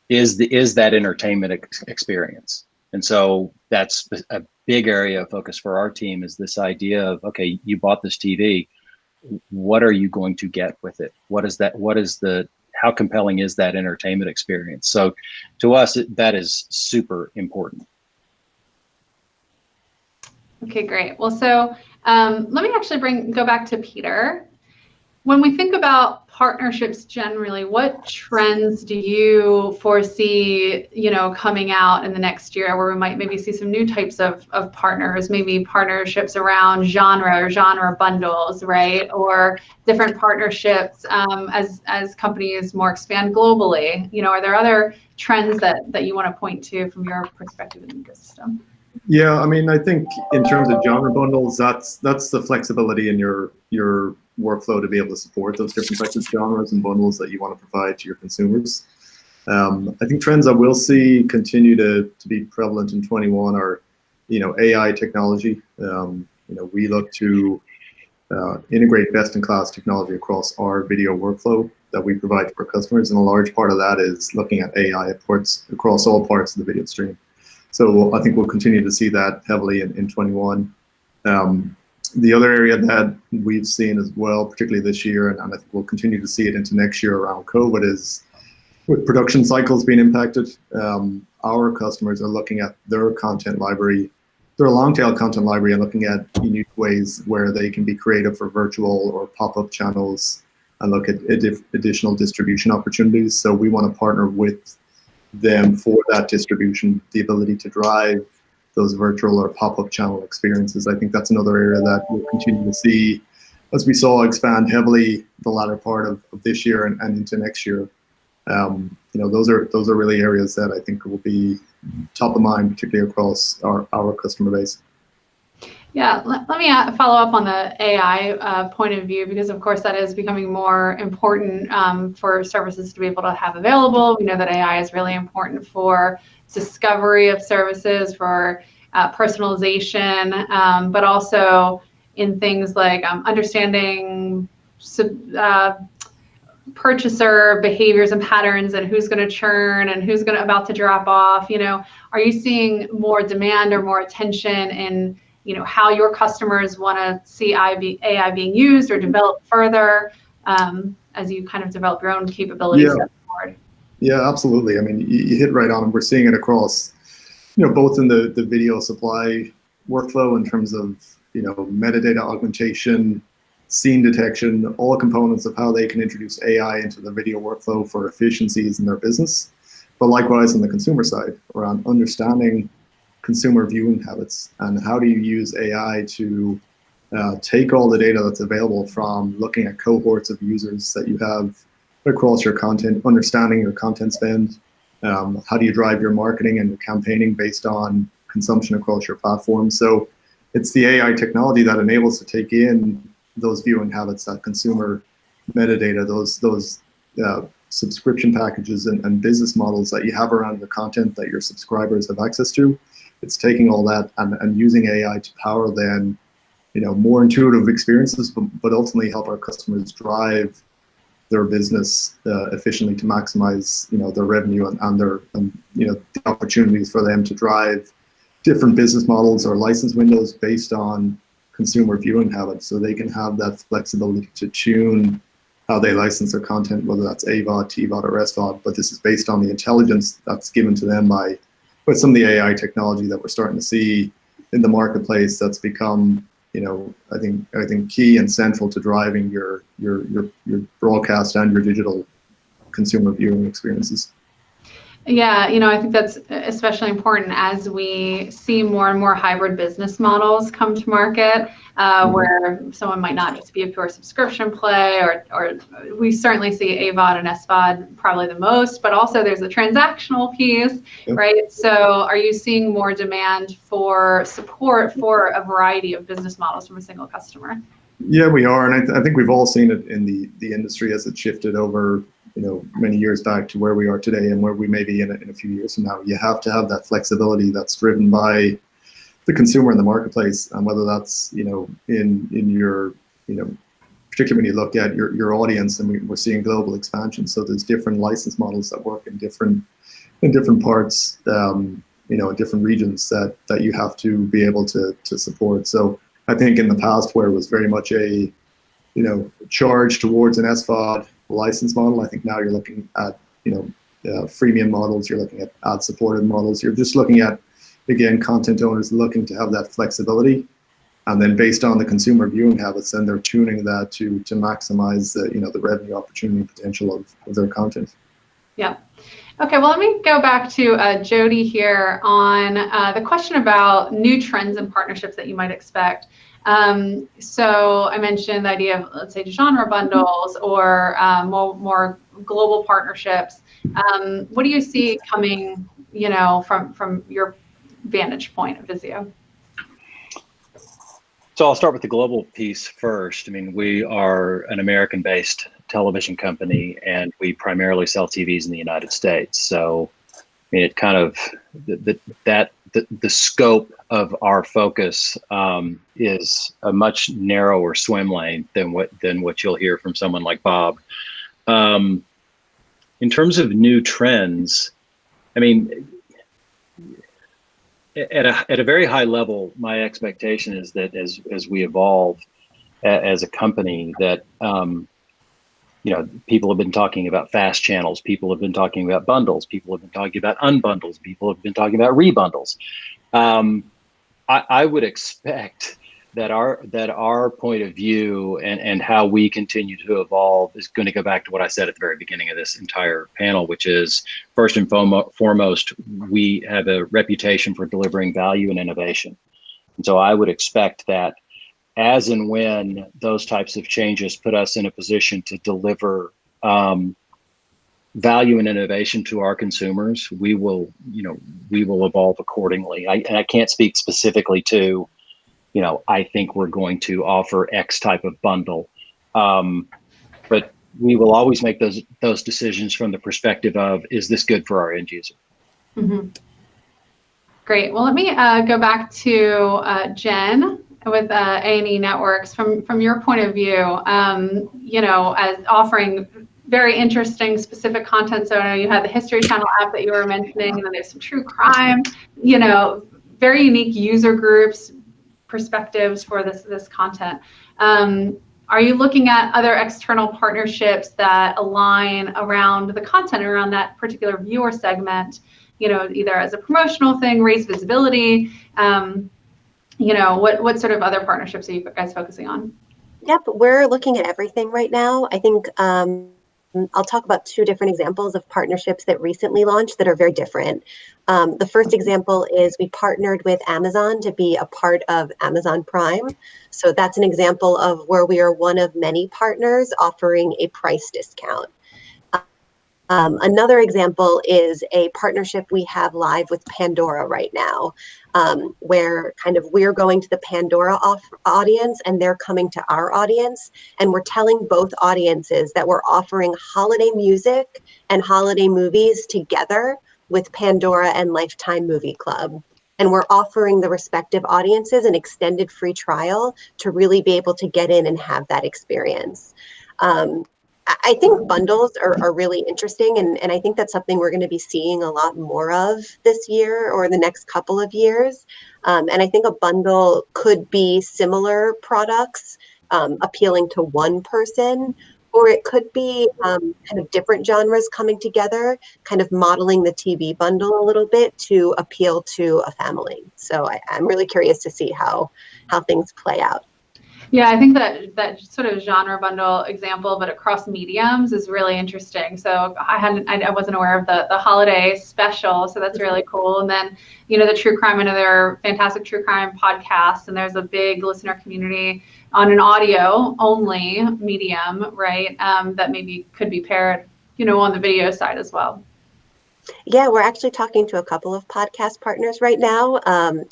is that entertainment experience. And so that's a big area of focus for our team, is this idea of, okay, you bought this TV, what are you going to get with it? How compelling is that entertainment experience? So to us, that is super important. Okay, great. Well, so let me actually go back to Peter. When we think about partnerships generally, what trends do you foresee, coming out in the next year, where we might maybe see some new types of partners, maybe partnerships around genre or genre bundles, right? Or different partnerships as companies more expand globally. Are there other trends that you want to point to from your perspective in the ecosystem? Yeah, I think in terms of genre bundles, that's the flexibility in your workflow to be able to support those different types of genres and bundles that you want to provide to your consumers. I think trends that we'll see continue to be prevalent in 21 are, AI technology. We look to integrate best-in-class technology across our video workflow that we provide to our customers, and a large part of that is looking at AI across all parts of the video stream. So I think we'll continue to see that heavily in 21. The other area that we've seen as well, particularly this year, and I think we'll continue to see it into next year around COVID, is with production cycles being impacted. Our customers are looking at their content library, their long tail content library, and looking at unique ways where they can be creative for virtual or pop-up channels and look at additional distribution opportunities. So we want to partner with them for that distribution, the ability to drive those virtual or pop-up channel experiences. I think that's another area that we'll continue to see, as we saw expand heavily the latter part of this year and into next year. Those are really areas that I think will be top of mind, particularly across our customer base. Yeah, let me follow up on the AI point of view, because of course that is becoming more important for services to be able to have available. We know that AI is really important for discovery of services, for personalization, but also in things like understanding purchaser behaviors and patterns, and who's going to churn and who's about to drop off. Are you seeing more demand or more attention in how your customers want to see AI being used or developed further as you kind of develop your own capabilities? Yeah, absolutely. You hit right on, and we're seeing it across, both in the video supply workflow in terms of, metadata augmentation, scene detection, all components of how they can introduce AI into the video workflow for efficiencies in their business. But likewise on the consumer side, around understanding consumer viewing habits, and how do you use AI to take all the data that's available from looking at cohorts of users that you have across your content, understanding your content spend, how do you drive your marketing and your campaigning based on consumption across your platform. So it's the AI technology that enables to take in those viewing habits, that consumer metadata, those subscription packages and business models that you have around your content that your subscribers have access to. It's taking all that and using AI to power then, more intuitive experiences, but ultimately help our customers drive their business efficiently to maximize, their revenue and their, the opportunities for them to drive different business models or license windows based on consumer viewing habits. So they can have that flexibility to tune how they license their content, whether that's AVOD, TVOD, or SVOD. But this is based on the intelligence that's given to them by some of the AI technology that we're starting to see in the marketplace. That's become, I think key and central to driving your broadcast and your digital consumer viewing experiences. Yeah, I think that's especially important as we see more and more hybrid business models come to market, where someone might not just be a pure subscription play, or we certainly see AVOD and SVOD probably the most, but also there's a transactional piece, right? So are you seeing more demand for support for a variety of business models from a single customer? Yeah, we are, and I think we've all seen it in the industry as it shifted over many years back to where we are today and where we may be in a few years from now. You have to have that flexibility that's driven by the consumer in the marketplace, and whether that's in your particularly when you look at your audience, and we're seeing global expansion. So there's different license models that work in different parts, in different regions that you have to be able to support. So I think in the past, where it was very much a charge towards an SVOD license model, I think now you're looking at freemium models, you're looking at ad supported models, you're just looking at, again, content owners looking to have that flexibility, and then based on the consumer viewing habits, then they're tuning that to maximize the revenue opportunity potential of their content. Yeah. Okay, well, let me go back to Jody here on the question about new trends and partnerships that you might expect. So I mentioned the idea of, let's say, genre bundles or more global partnerships. What do you see coming, from your vantage point of Vizio? So I'll start with the global piece first. I mean, we are an American-based television company, and we primarily sell TVs in the United States. So, I mean, it kind of the scope of our focus is a much narrower swim lane than what you'll hear from someone like Bob. In terms of new trends, I mean, at a very high level, my expectation is that as we evolve as a company, that people have been talking about fast channels, people have been talking about bundles, people have been talking about unbundles, people have been talking about rebundles. I would expect that our point of view and how we continue to evolve is going to go back to what I said at the very beginning of this entire panel, which is first and foremost, we have a reputation for delivering value and innovation. And so I would expect that as and when those types of changes put us in a position to deliver value and innovation to our consumers, we will evolve accordingly. I can't speak specifically to, I think we're going to offer X type of bundle, but we will always make those decisions from the perspective of, is this good for our end user? Mm-hmm. Great. Well, let me go back to Jen with A&E Networks. From your point of view, as offering very interesting specific content. So I know you had the History Channel app that you were mentioning, and then there's some true crime, very unique user groups, perspectives for this content. Are you looking at other external partnerships that align around the content, around that particular viewer segment, either as a promotional thing, raise visibility? What sort of other partnerships are you guys focusing on? Yep, we're looking at everything right now. I think I'll talk about two different examples of partnerships that recently launched that are very different. The first example is we partnered with Amazon to be a part of Amazon Prime. So that's an example of where we are one of many partners offering a price discount. Another example is a partnership we have live with Pandora right now, where kind of we're going to the Pandora audience and they're coming to our audience, and we're telling both audiences that we're offering holiday music and holiday movies together with Pandora and Lifetime Movie Club. And we're offering the respective audiences an extended free trial to really be able to get in and have that experience. I think bundles are really interesting, and I think that's something we're going to be seeing a lot more of this year or the next couple of years. And I think a bundle could be similar products appealing to one person, or it could be kind of different genres coming together, kind of modeling the TV bundle a little bit to appeal to a family. So I'm really curious to see how things play out. Yeah, I think that sort of genre bundle example, but across mediums, is really interesting. So I wasn't aware of the holiday special, so that's really cool. And then, the true crime, I know there are fantastic true crime podcasts, and there's a big listener community on an audio only medium, right? That maybe could be paired, on the video side as well. Yeah, we're actually talking to a couple of podcast partners right now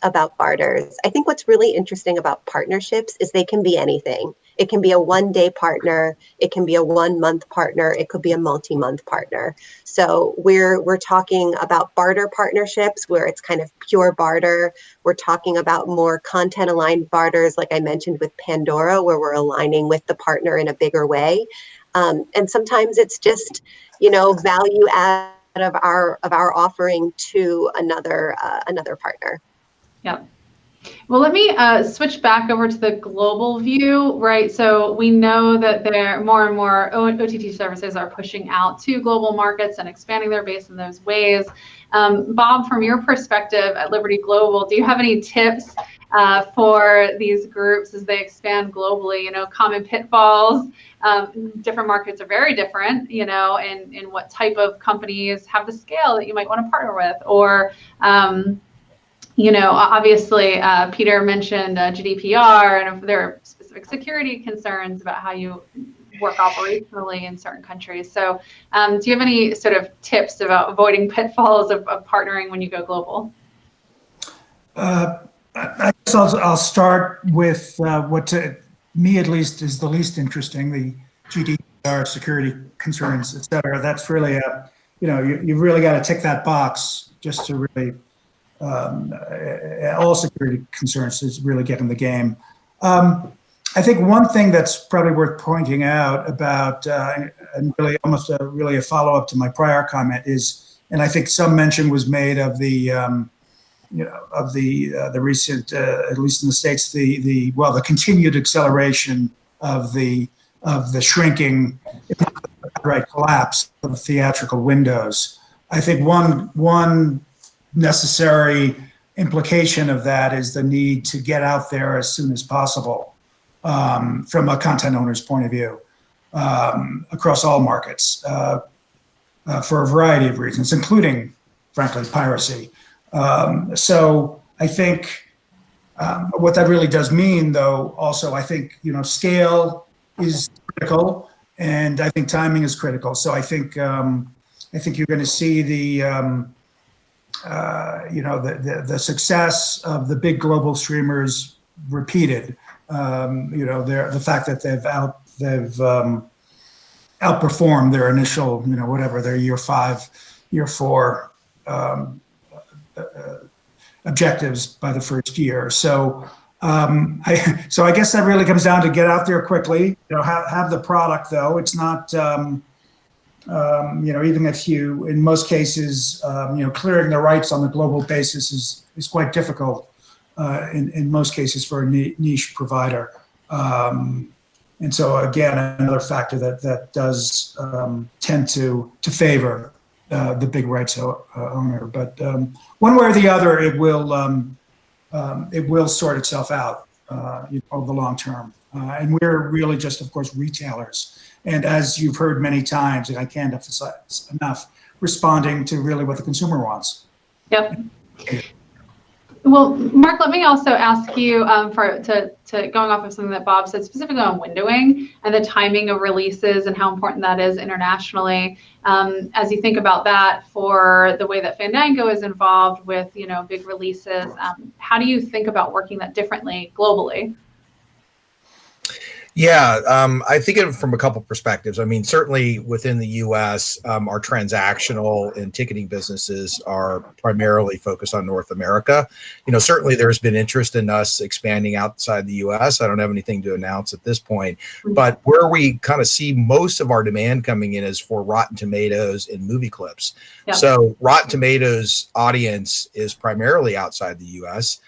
about barters. I think what's really interesting about partnerships is they can be anything. It can be a one-day partner, it can be a one-month partner, it could be a multi-month partner. So we're talking about barter partnerships where it's kind of pure barter. We're talking about more content-aligned barters, like I mentioned with Pandora, where we're aligning with the partner in a bigger way. And sometimes it's just, value add of our offering to another partner. Yep. Well, let me switch back over to the global view, right? So we know that there more and more OTT services are pushing out to global markets and expanding their base in those ways. Bob, from your perspective at Liberty Global, do you have any tips for these groups as they expand globally? Common pitfalls. Different markets are very different, in what type of companies have the scale that you might want to partner with, or obviously, Peter mentioned GDPR, and if there are specific security concerns about how you work operationally in certain countries. So do you have any sort of tips about avoiding pitfalls of partnering when you go global? I guess I'll start with what to me at least is the least interesting, the GDPR security concerns, et cetera. That's really you've really got to tick that box just to really all security concerns is really get in the game. I think one thing that's probably worth pointing out about, and really almost really a follow-up to my prior comment is, and I think some mention was made of the the recent, at least in the States, the continued acceleration of the shrinking, collapse of theatrical windows. I think one necessary implication of that is the need to get out there as soon as possible from a content owner's point of view across all markets for a variety of reasons, including, frankly, piracy. So I think what that really does mean, though, also, I think, scale is critical, and I think timing is critical. So I think you're going to see the success of the big global streamers repeated. The fact that they've outperformed their initial, their year 5, year 4 objectives by the first year. So I guess that really comes down to get out there quickly. Have the product, though. It's not. Even if you, in most cases, clearing the rights on the global basis is quite difficult in most cases for a niche provider. And so again, another factor that does tend to favor the big rights owner. But one way or the other, it will sort itself out over the long term. And we're really just, of course, retailers. And as you've heard many times, and I can't emphasize enough, responding to really what the consumer wants. Yep. Well, Mark, let me also ask you to going off of something that Bob said specifically on windowing and the timing of releases and how important that is internationally. As you think about that for the way that Fandango is involved with, big releases, how do you think about working that differently globally? Yeah, I think of it from a couple perspectives. I mean, certainly within the U.S., our transactional and ticketing businesses are primarily focused on North America. Certainly there's been interest in us expanding outside the U.S. I don't have anything to announce at this point, but where we kind of see most of our demand coming in is for Rotten Tomatoes and movie clips. Yeah. So Rotten Tomatoes audience is primarily outside the U.S.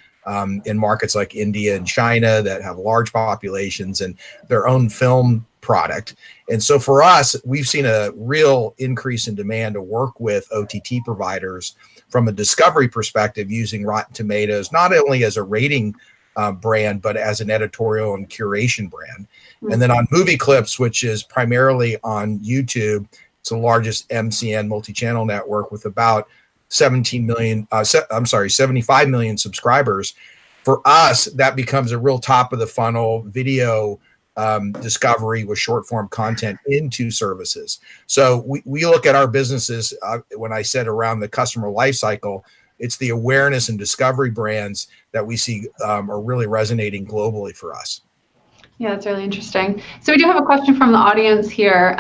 In markets like India and China that have large populations and their own film product. And so for us, we've seen a real increase in demand to work with OTT providers from a discovery perspective using Rotten Tomatoes, not only as a rating brand, but as an editorial and curation brand. Mm-hmm. And then on movie clips, which is primarily on YouTube, it's the largest MCN multi-channel network with about 75 million subscribers. For us, that becomes a real top of the funnel video discovery with short form content into services. So we look at our businesses, when I said around the customer life cycle, it's the awareness and discovery brands that we see are really resonating globally for us. Yeah, that's really interesting. So we do have a question from the audience here.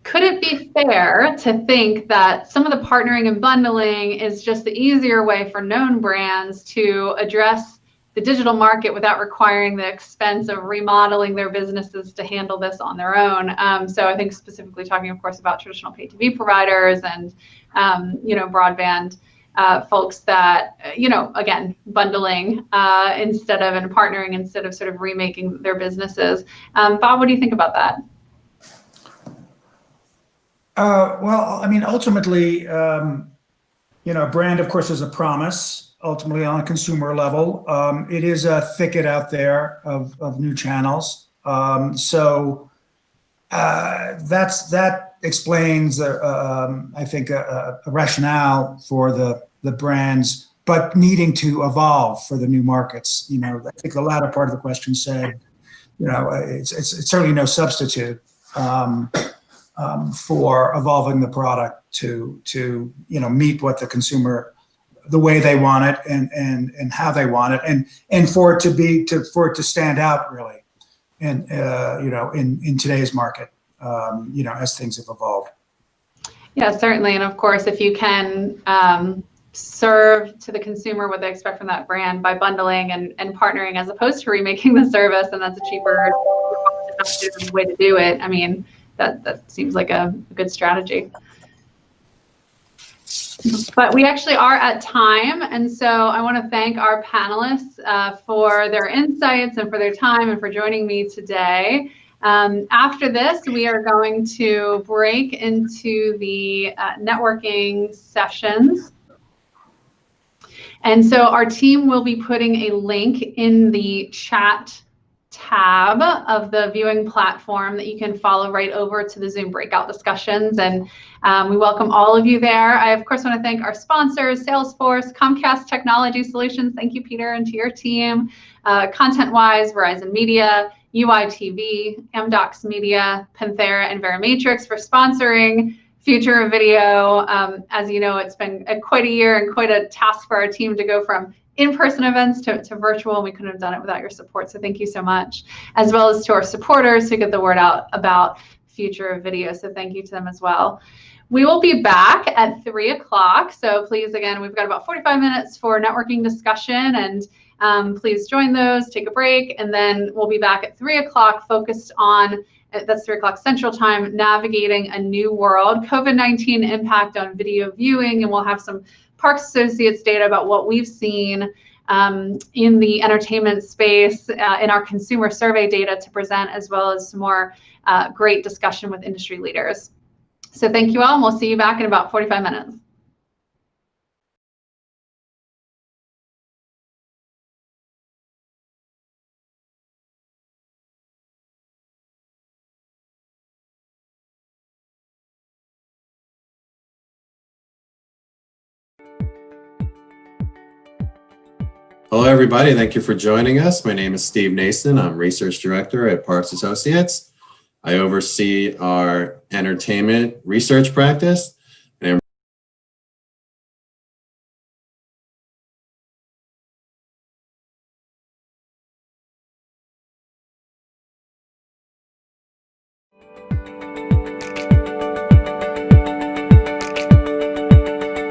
Could it be fair to think that some of the partnering and bundling is just the easier way for known brands to address the digital market without requiring the expense of remodeling their businesses to handle this on their own? So I think specifically talking, of course, about traditional pay TV providers and, broadband folks that, again, bundling instead of and partnering instead of sort of remaking their businesses. Bob, what do you think about that? Well, I mean, ultimately, a brand, of course, is a promise, ultimately on a consumer level. It is a thicket out there of new channels. So that explains, I think, a rationale for the brands, but needing to evolve for the new markets. I think the latter part of the question said, it's certainly no substitute for evolving the product to meet what the consumer, the way they want it and how they want it, and for it to stand out really, and in today's market, as things have evolved. Yeah, certainly, and of course, if you can serve to the consumer what they expect from that brand by bundling and partnering as opposed to remaking the service, and that's a cheaper way to do it. I mean, that seems like a good strategy. But we actually are at time, and so I want to thank our panelists for their insights and for their time and for joining me today. After this, we are going to break into the networking sessions. And so our team will be putting a link in the chat tab of the viewing platform that you can follow right over to the Zoom breakout discussions. And we welcome all of you there. I, of course, want to thank our sponsors, Salesforce, Comcast Technology Solutions. Thank you, Peter, and to your team. ContentWise, Verizon Media, UITV, Amdocs Media, Panthera, and Verimatrix for sponsoring Future of Video. As you know, it's been quite a year and quite a task for our team to go from in-person events to virtual, and we couldn't have done it without your support. So thank you so much, as well as to our supporters who get the word out about Future of Video. So thank you to them as well. We will be back at 3 o'clock. So please, again, we've got about 45 minutes for networking discussion, and please join those, take a break, and then we'll be back at 3 o'clock focused on, that's 3 o'clock Central Time, navigating a new world, COVID-19 impact on video viewing, and we'll have some Parks Associates data about what we've seen in the entertainment space in our consumer survey data to present, as well as some more great discussion with industry leaders. So thank you all, and we'll see you back in about 45 minutes. Hello, everybody. Thank you for joining us. My name is Steve Nason. I'm Research Director at Parks Associates. I oversee our entertainment research practice.